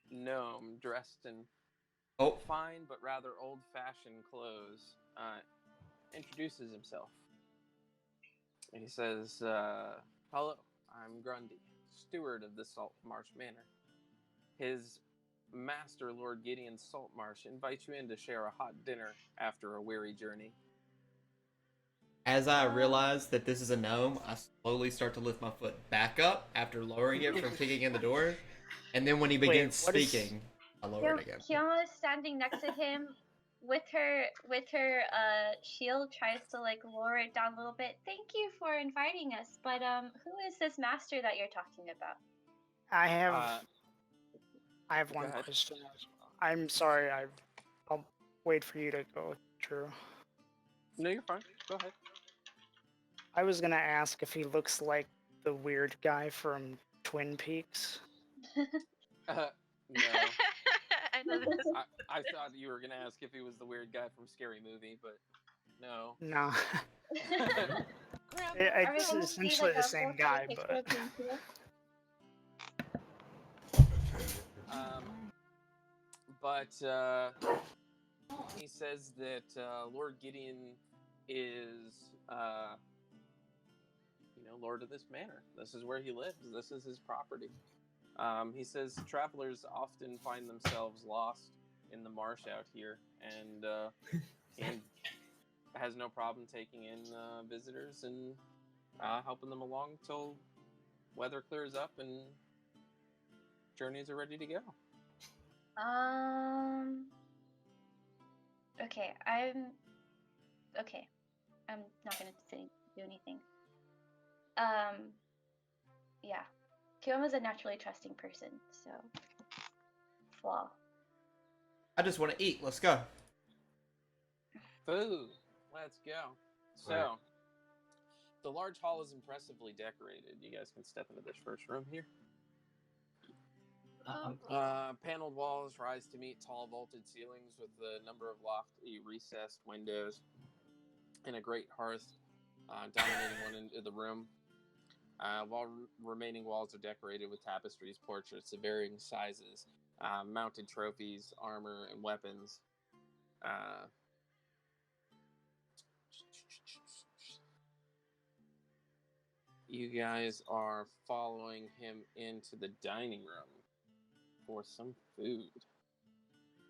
gnome dressed in fine but rather old-fashioned clothes introduces himself. He says, hello, I'm Grundy, steward of the Salt Marsh Manor. His master, Lord Gideon Saltmarsh, invites you in to share a hot dinner after a weary journey. As I realize that this is a gnome, I slowly start to lift my foot back up after lowering it from kicking in the door. And then when he begins speaking, I lower it again. Kiana is standing next to him with her shield, tries to like lower it down a little bit. Thank you for inviting us, but who is this master that you're talking about? I have one ahead. question as well. I'm sorry, I'll wait for you to go, Drew. No, you're fine. Go ahead. I was gonna ask if he looks like the weird guy from Twin Peaks. No. I know this. I thought you were gonna ask if he was the weird guy from Scary Movie, but no. No. Are we It's gonna see, essentially like, the a same full guy, picture but of him too? He says that Lord Gideon is, lord of this manor. This is where he lives. This is his property. He says travelers often find themselves lost in the marsh out here, and has no problem taking in visitors and helping them along till weather clears up and journeys are ready to go. Okay, I'm not gonna do anything. Yeah. Kiyoma's a naturally trusting person, so flaw. I just want to eat. Let's go. Food. Let's go. So, the large hall is impressively decorated. You guys can step into this first room here. Paneled walls rise to meet tall vaulted ceilings with a number of lofty recessed windows and a great hearth dominating one end of the room. While remaining walls are decorated with tapestries, portraits of varying sizes, mounted trophies, armor, and weapons. you guys are following him into the dining room for some food.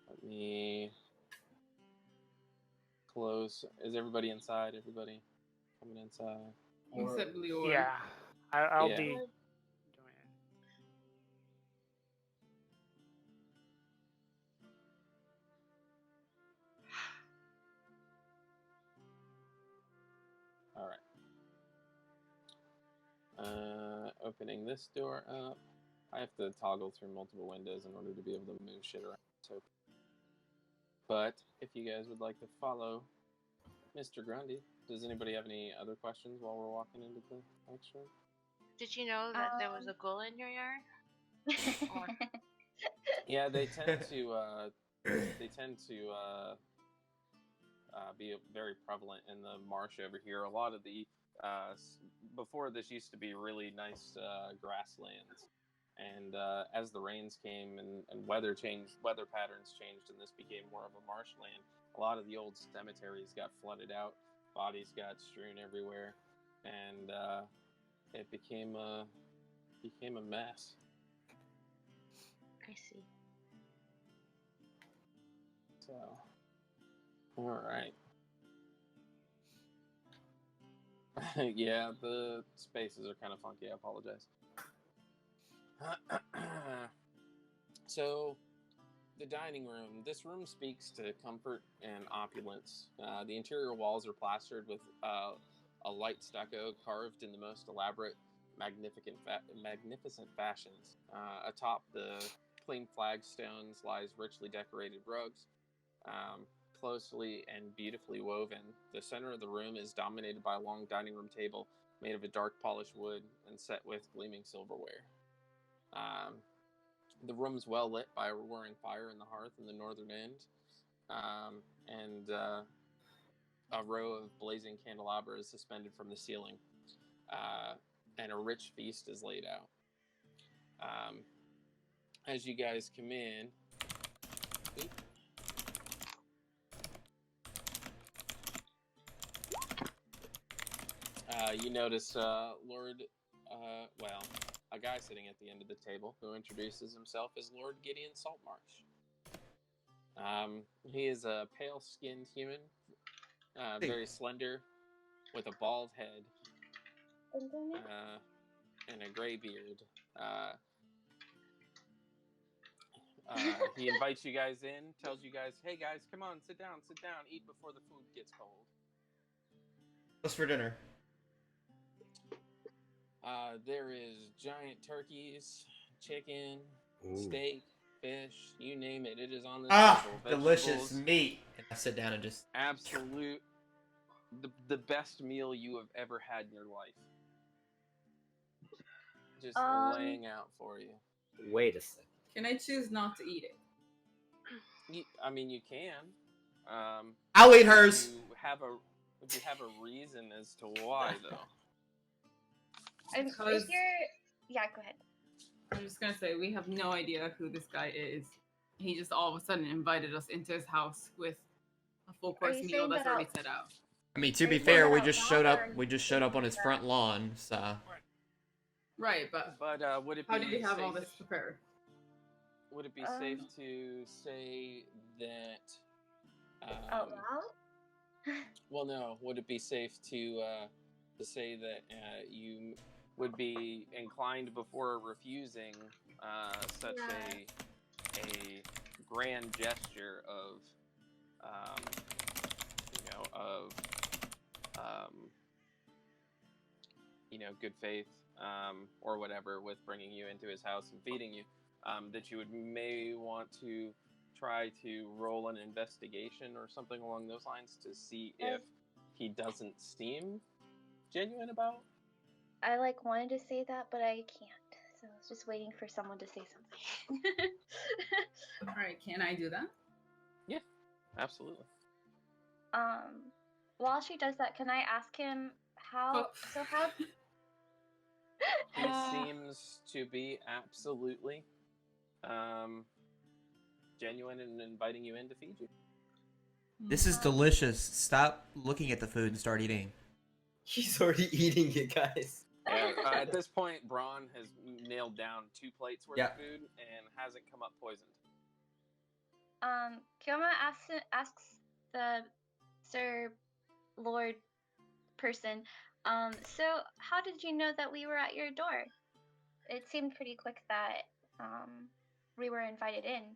Let me close. Is everybody inside? Everybody coming inside? Except Leora. Yeah, I'll Yeah. be doing it. All right. Opening this door up. I have to toggle through multiple windows in order to be able to move shit around. So, but if you guys would like to follow Mr. Grundy, does anybody have any other questions while we're walking into the next room? Did you know that there was a ghoul in your yard? Yeah, they tend to be very prevalent in the marsh over here. A lot of the before this used to be really nice grasslands, and as the rains came and weather patterns changed, and this became more of a marshland, a lot of the old cemeteries got flooded out, bodies got strewn everywhere, and it became a mess. I see. So, all right. Yeah, the spaces are kind of funky. I apologize. So, the dining room. This room speaks to comfort and opulence. The interior walls are plastered with a light stucco carved in the most elaborate, magnificent fashions. Atop the plain flagstones lies richly decorated rugs. Closely and beautifully woven. The center of the room is dominated by a long dining room table made of a dark polished wood and set with gleaming silverware. The room's well lit by a roaring fire in the hearth in the northern end, and a row of blazing candelabra is suspended from the ceiling, and a rich feast is laid out. As you guys come in, you notice Lord, a guy sitting at the end of the table who introduces himself as Lord Gideon Saltmarsh. He is a pale-skinned human, very slender, with a bald head, and a gray beard. He invites you guys in, tells you guys, "Hey guys, come on, sit down, eat before the food gets cold." What's for dinner? There is giant turkeys, chicken, Ooh. steak, fish, you name it. It is on this Ah, table. delicious Vegetables, meat. And I sit down and just. absolute, the best meal you have ever had in your life. Just laying out for you. Wait a second. Can I choose not to eat it? I mean, you can. I'll eat hers. If you have a reason as to why, though. If Because- you're, yeah, go ahead. I'm just gonna say we have no idea who this guy is. He just all of a sudden invited us into his house with a full course you meal saying that's that already out- set out. I mean, to Are be you saying fair, that we out just loud, showed or up. are We you just showed up on his saying front lawn. So Right, but But would it be how did he have safe, all this prepared? Would it be safe to say that? out loud? Well, no. Would it be safe to say that you would be inclined before refusing such a grand gesture of good faith or whatever with bringing you into his house and feeding you, that you may want to try to roll an investigation or something along those lines to see if he doesn't seem genuine about? I wanted to say that, but I can't. So I was just waiting for someone to say something. All right, can I do that? Yeah, absolutely. While she does that, can I ask him how? Oh. So how? He seems to be absolutely genuine in inviting you in to feed you. this is delicious. Stop looking at the food and start eating. He's already eating it, guys. At this point, Braun has nailed down 2 plates worth Yeah. of food and hasn't come up poisoned. Kioma asks the Sir Lord person, so how did you know that we were at your door? It seemed pretty quick that we were invited in.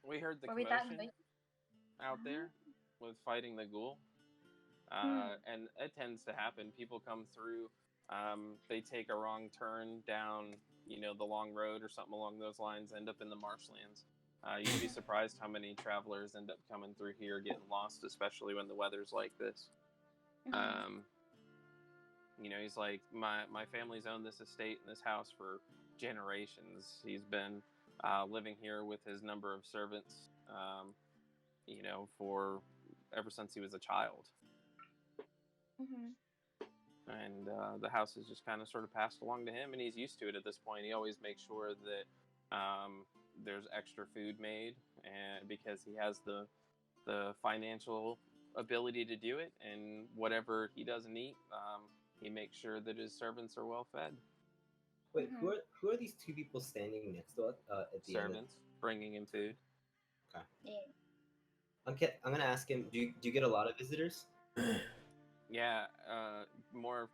We heard the Were we that commotion invited? out there with fighting the ghoul. And it tends to happen. People come through, they take a wrong turn down, the long road or something along those lines, end up in the marshlands. You'd be surprised how many travelers end up coming through here, getting lost, especially when the weather's like this. He's like, my family's owned this estate and this house for generations. He's been living here with his number of servants, for ever since he was a child. And the house is just kind of sort of passed along to him, and he's used to it at this point. He always makes sure that there's extra food made, and because he has the financial ability to do it, and whatever he doesn't eat, he makes sure that his servants are well fed. Wait, who are these 2 people standing next to us at the Servants bringing him food. Okay. Yeah. I'm gonna ask him. Do you get a lot of visitors? Yeah, more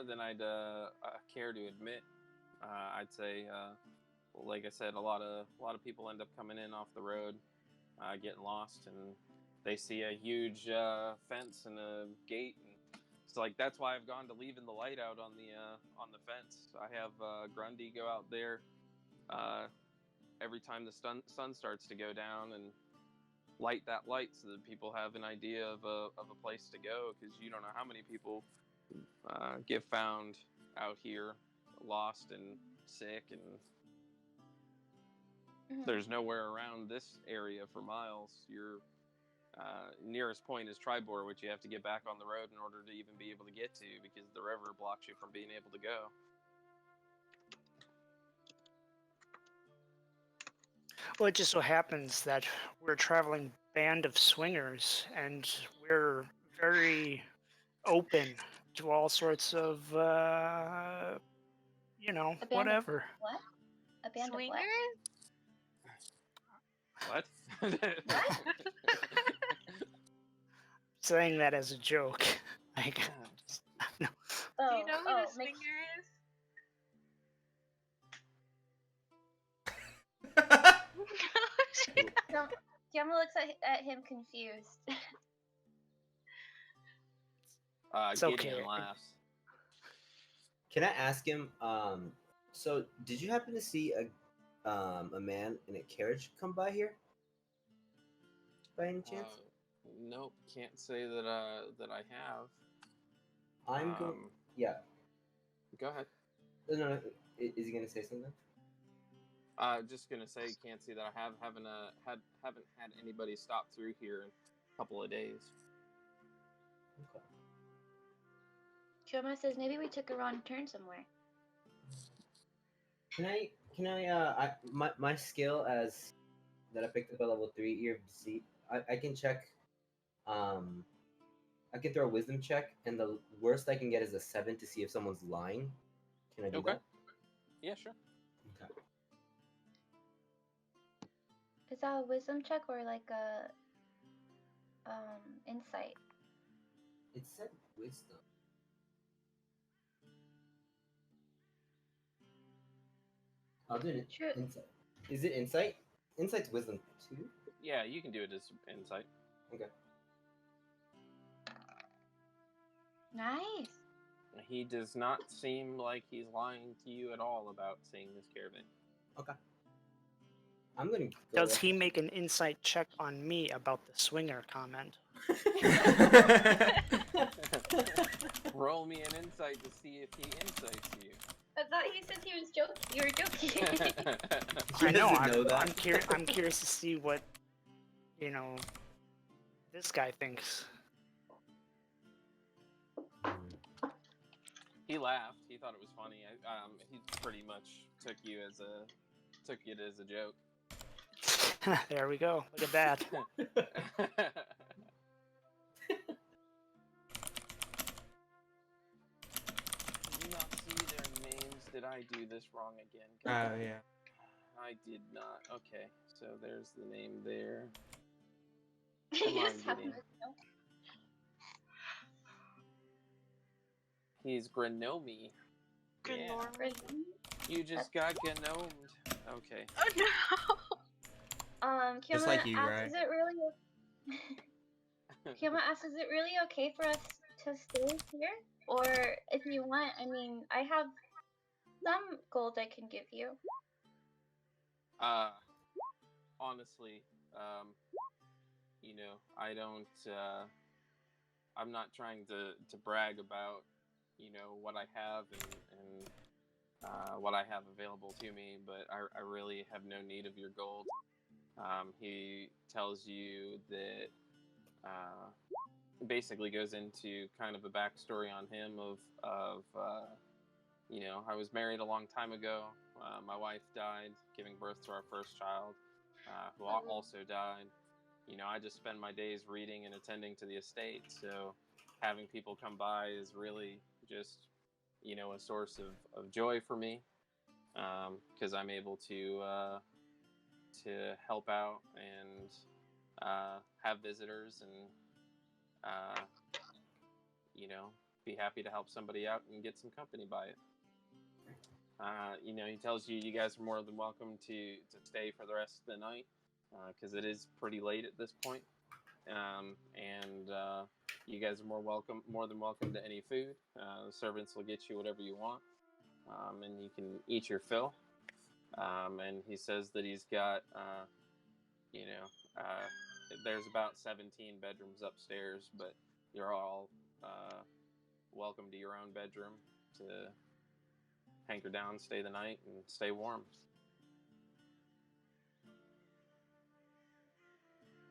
than I'd care to admit. I'd say, like I said, a lot of people end up coming in off the road, getting lost, and they see a huge fence and a gate, and it's like that's why I've gone to leaving the light out on the fence. I have Grundy go out there every time the sun starts to go down and light that light so that people have an idea of a place to go, because you don't know how many people get found out here lost and sick, and there's nowhere around this area for miles. Your nearest point is Tribor, which you have to get back on the road in order to even be able to get to, because the river blocks you from being able to go. Well, it just so happens that we're a traveling band of swingers, and we're very open to all sorts of, A band whatever. Of what? A band Swingers? of what? What? Saying that as a joke. Like, no. Oh, Do you know who oh, the swinger is? Kioma looks at him confused. It's Gideon okay. laughs. Can I ask him? So did you happen to see a man in a carriage come by here? By any chance? Nope, can't say that I have. I'm going. Yeah. Go ahead. No. Is he gonna say something? Just gonna say, can't see that I haven't had anybody stop through here in a couple of days. Okay. Kioma says maybe we took a wrong turn somewhere. Can I my skill as that I picked up at level 3, Ear of Deceit. I can check. I can throw a wisdom check, and the worst I can get is a 7 to see if someone's lying. Can I do that? Yeah, sure. Okay. Is that a wisdom check or like a insight? It said wisdom. I'll do it. True. Insight. Is it insight? Insight's wisdom too. Yeah, you can do it as insight. Okay. Nice. He does not seem like he's lying to you at all about seeing this caravan. Okay. I'm gonna. Does he make an insight check on me about the swinger comment? Roll me an insight to see if he insights you. I thought you said he was joking. You were joking. He I know. doesn't know that. I'm curious to see what this guy thinks. He laughed. He thought it was funny. He pretty much took it as a joke. There we go. Look at that. Do you not see there did I do this wrong again? Oh yeah. I did not. Okay, so there's the name there. You Come on, just have Gideon. no- He's Granomi. Yeah, Gnormy. you just got gnomed. Okay. Oh no! Just Kioma like you, asks, right? is it really Kioma asks, is it really okay for us to stay here? Or if you want, I mean, I have some gold I can give you. Honestly, I don't. I'm not trying to brag about, what I have and what I have available to me, but I really have no need of your gold. He tells you that basically goes into kind of a backstory on him of I was married a long time ago. My wife died giving birth to our first child, who also died. I just spend my days reading and attending to the estate, so having people come by is really just a source of joy for me, because I'm able to help out and have visitors and be happy to help somebody out and get some company by it. He tells you guys are more than welcome to stay for the rest of the night, because it is pretty late at this point. And you guys are more than welcome to any food. The servants will get you whatever you want, and you can eat your fill. And he says that he's got, there's about 17 bedrooms upstairs, but you're all welcome to your own bedroom to hanker down, stay the night, and stay warm.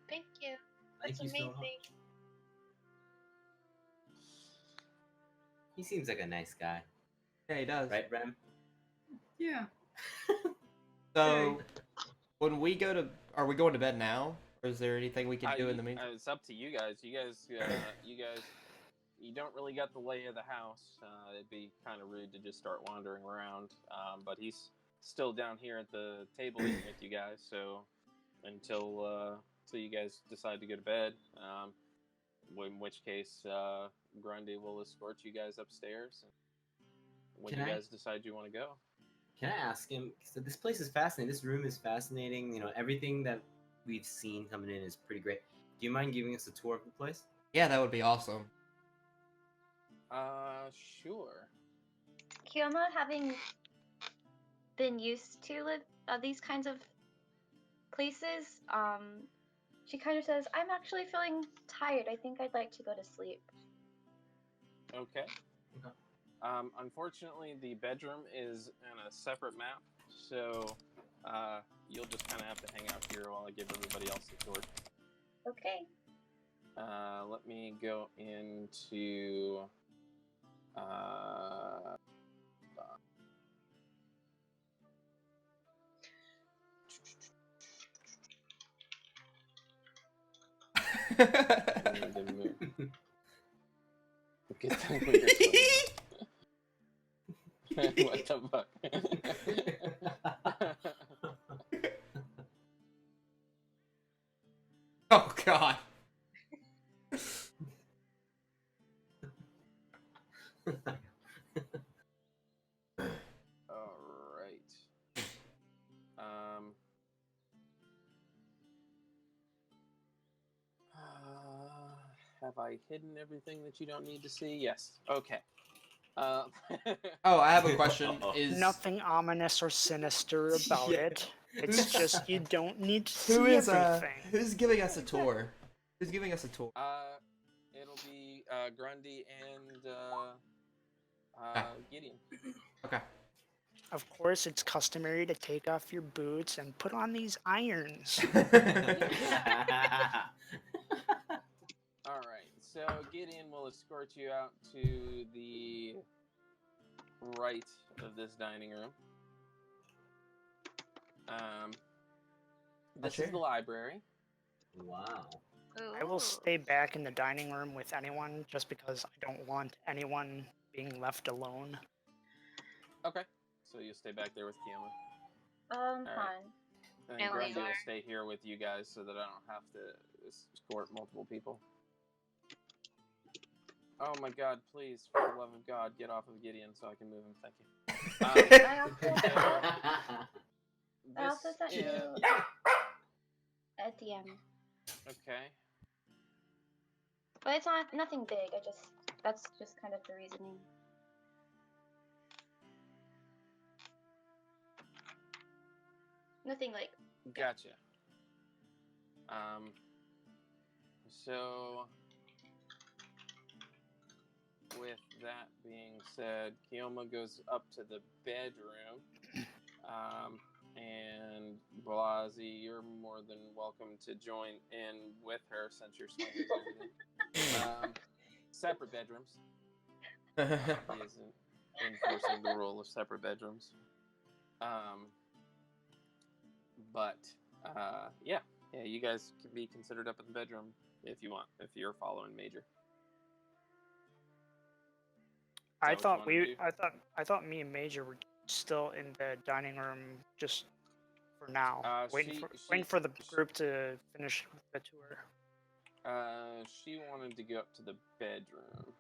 Thank you. Thank That's you so amazing. much. He seems like a nice guy, Yeah, he does. right, Rem? Yeah. So, when we go to, are we going to bed now, or is there anything we can do in the meantime? It's up to you guys. You don't really got the lay of the house. It'd be kind of rude to just start wandering around. But he's still down here at the table eating with you guys. So until you guys decide to go to bed, in which case Grundy will escort you guys upstairs. When Can you I- guys decide you want to go. Can I ask him? So this place is fascinating. This room is fascinating. Everything that we've seen coming in is pretty great. Do you mind giving us a tour of the place? Yeah, that would be awesome. Sure. Kioma, having been used to these kinds of places, she kind of says, I'm actually feeling tired. I think I'd like to go to sleep. Okay. Unfortunately, the bedroom is in a separate map, so you'll just kind of have to hang out here while I give everybody else the tour. Okay. Let me go into... I need to move. Okay, tell me you're funny. What the fuck? Oh God. All right. Have I hidden everything that you don't need to see? Yes. Okay. Oh, I have a question. Is Nothing ominous or sinister about Yeah. it. It's just you don't need to see who is everything. who's giving us a tour? Who's giving us a tour? It'll be Grundy and Gideon. Okay. Of course, it's customary to take off your boots and put on these irons. All right. So Gideon will escort you out to the right of this dining room. This is the library. Wow. I will Ooh. stay back in the dining room with anyone just because I don't want anyone being left alone. Okay. So you'll stay back there with Kioma. Fine. And And Grundy will Lazar. stay here with you guys so that I don't have to escort multiple people. Oh my god, please, for the love of God, get off of Gideon so I can move him. Thank you. I also sent you at the end. Okay. But it's not nothing big. That's just kind of the reasoning. Nothing like. Gotcha. So with that being said, Kioma goes up to the bedroom. And Blasi, you're more than welcome to join in with her since you're swinging everything. Separate bedrooms. He isn't enforcing the rule of separate bedrooms. Yeah, you guys can be considered up in the bedroom if you want, if you're following Major. I thought me and Major were still in the dining room just for now, waiting for the group to finish the tour. She wanted to go up to the bedroom.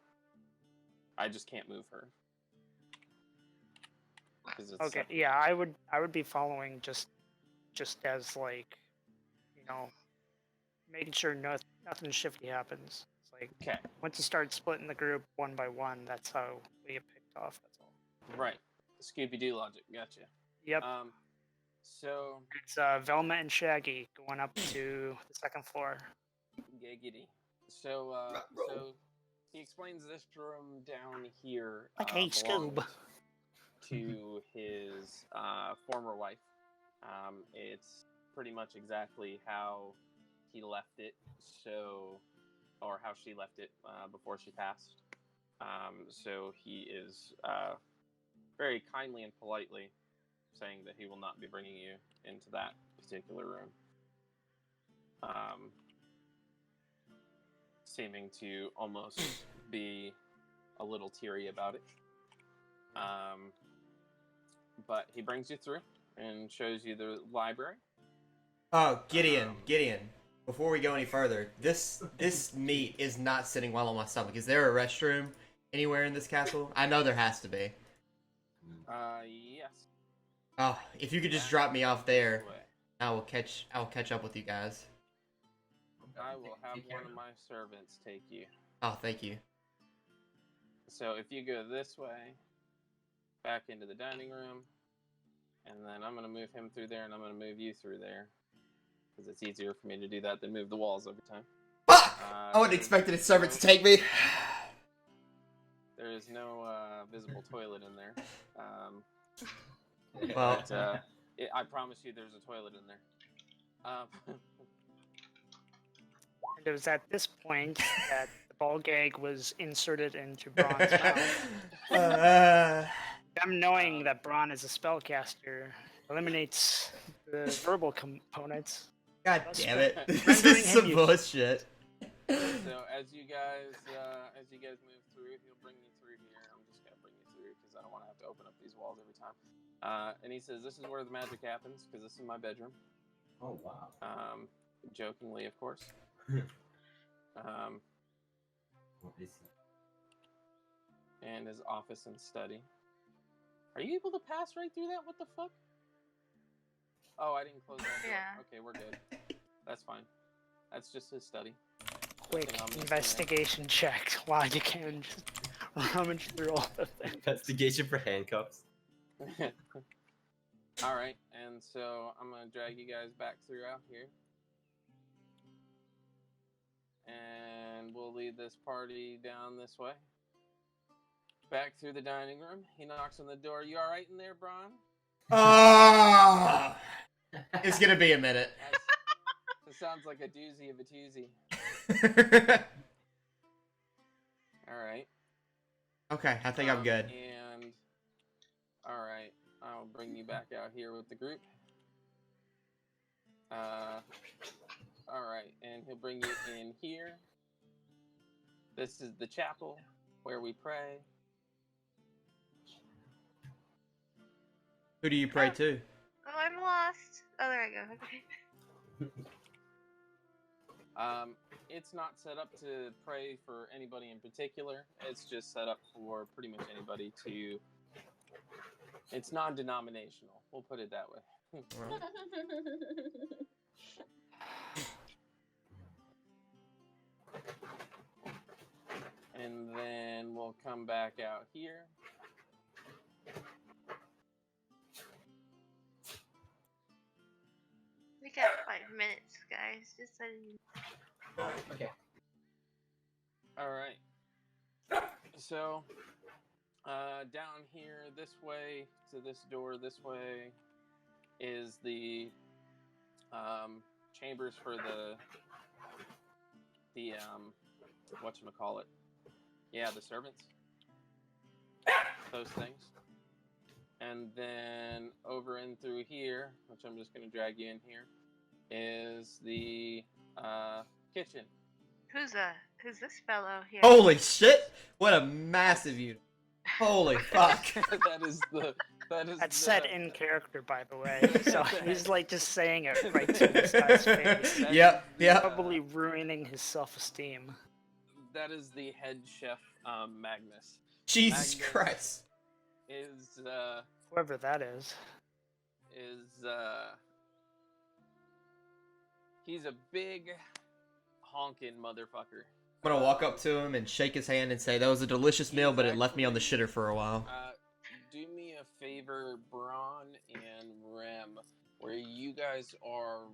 I just can't move her. Okay, separate. Yeah, I would be following just as like, making sure nothing shifty happens. It's like, okay, once you start splitting the group one by one, that's how we get picked off. That's all. Right, Scooby-Doo logic. Gotcha. Yep. So it's Velma and Shaggy going up to the second floor. Giggity. So he explains this room down here. Okay, Scoob. To his former wife. It's pretty much exactly how he left it, or how she left it before she passed. So he is very kindly and politely saying that he will not be bringing you into that particular room. Seeming to almost be a little teary about it. But he brings you through and shows you the library. Oh, Gideon. Before we go any further, this meat is not sitting well on my stomach. Is there a restroom anywhere in this castle? I know there has to be. Yes. Oh, if you could just drop me off there, I will catch up with you guys. I will have one of my servants take you. Oh, thank you. So if you go this way, back into the dining room, and then I'm going to move him through there, and I'm going to move you through there, because it's easier for me to do that than move the walls every time. Fuck! I wouldn't expect his servant to take me. There is no visible toilet in there. Well, but, I promise you there's a toilet in there. And it was at this point that the ball gag was inserted into Braun's mouth. Them knowing that Braun is a spellcaster eliminates the verbal components. God damn it! This is some bullshit. So as you guys move through, he'll bring you through here. I'm just gonna bring you through because I don't want to have to open up these walls every time. And he says, "This is where the magic happens because this is my bedroom." Oh wow. Jokingly, of course. What is he? And his office and study. Are you able to pass right through that? What the fuck? Oh, I didn't close that door. Yeah. Okay, we're good. That's fine. That's just his study. Quick investigation check while you can just rummage through all the things. Investigation for handcuffs. Alright, and so I'm going to drag you guys back through out here. And we'll lead this party down this way. Back through the dining room. He knocks on the door. You alright in there, Braun? Oh! It's gonna be a minute. It sounds like a doozy of a toozy. Alright. Okay, I think I'm good. And alright, I'll bring you back out here with the group. Alright, and he'll bring you in here. This is the chapel where we pray. Who do you pray to? Oh, I'm lost. Oh, there I go. Okay. It's not set up to pray for anybody in particular. It's just set up for pretty much anybody to. It's non-denominational. We'll put it that way. And then we'll come back out here. We got 5 minutes, guys. Just so you Okay. All right. So, down here, this way to this door, this way is the chambers for the whatchamacallit? Yeah, the servants. Those things. And then over in through here, which I'm just going to drag you in here, is the kitchen. Who's this fellow here? Holy shit! What a massive unit. Holy fuck. That's set in character, by the way. So he's like just saying it right to this guy's face. Yep. Probably ruining his self-esteem. That is the head chef, Magnus. Jesus Magnus Christ. Is Whoever that is. He's a big honking motherfucker. I'm gonna walk up to him and shake his hand and say, that was a delicious meal, but it left me on the shitter for a while. Do me a favor, Braun and Rem, where you guys are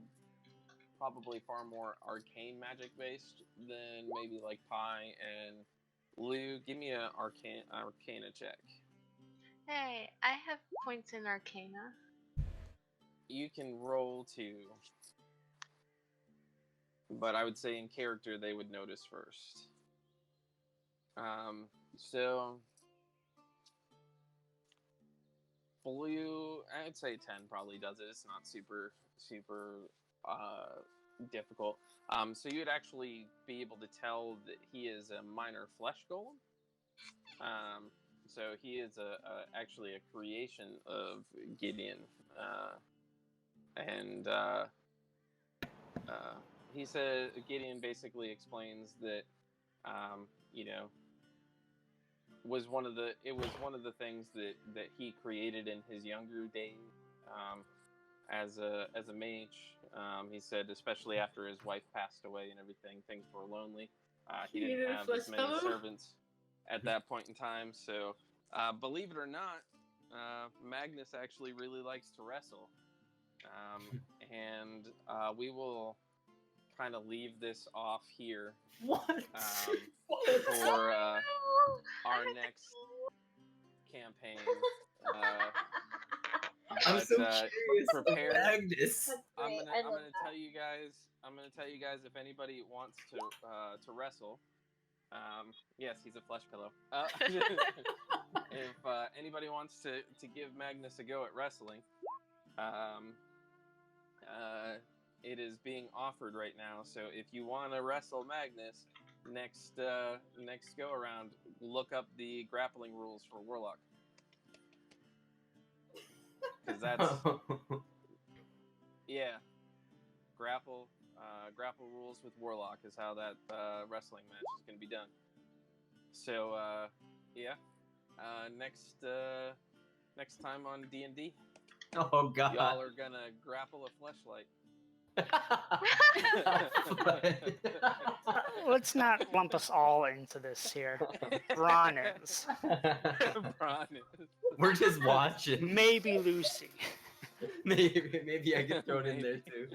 probably far more arcane magic based than maybe like Pi and Lou. Give me an arcana check. Hey, I have points in Arcana. You can roll 2. But I would say in character they would notice first. So Blue, I'd say 10 probably does it. It's not super difficult. So you'd actually be able to tell that he is a minor flesh golem. So he is actually a creation of Gideon, and he said Gideon basically explains that was one of the things that he created in his younger days as a mage. He said especially after his wife passed away and everything, things were lonely. He didn't have as many servants at that point in time. So believe it or not, Magnus actually really likes to wrestle, and we will kind of leave this off here. What? For our next campaign. I'm so curious. Prepare. Magnus. I'm gonna tell you guys. If anybody wants to wrestle. Yes, he's a flesh pillow. If anybody wants to give Magnus a go at wrestling, it is being offered right now. So if you want to wrestle Magnus next go around, look up the grappling rules for Warlock, because that's grapple rules with Warlock is how that wrestling match is going to be done. So next time on D&D, Oh god. y'all are gonna grapple a fleshlight. Let's not lump us all into this here. Braun is. We're just watching. Maybe Lucy. Maybe I get thrown in there too.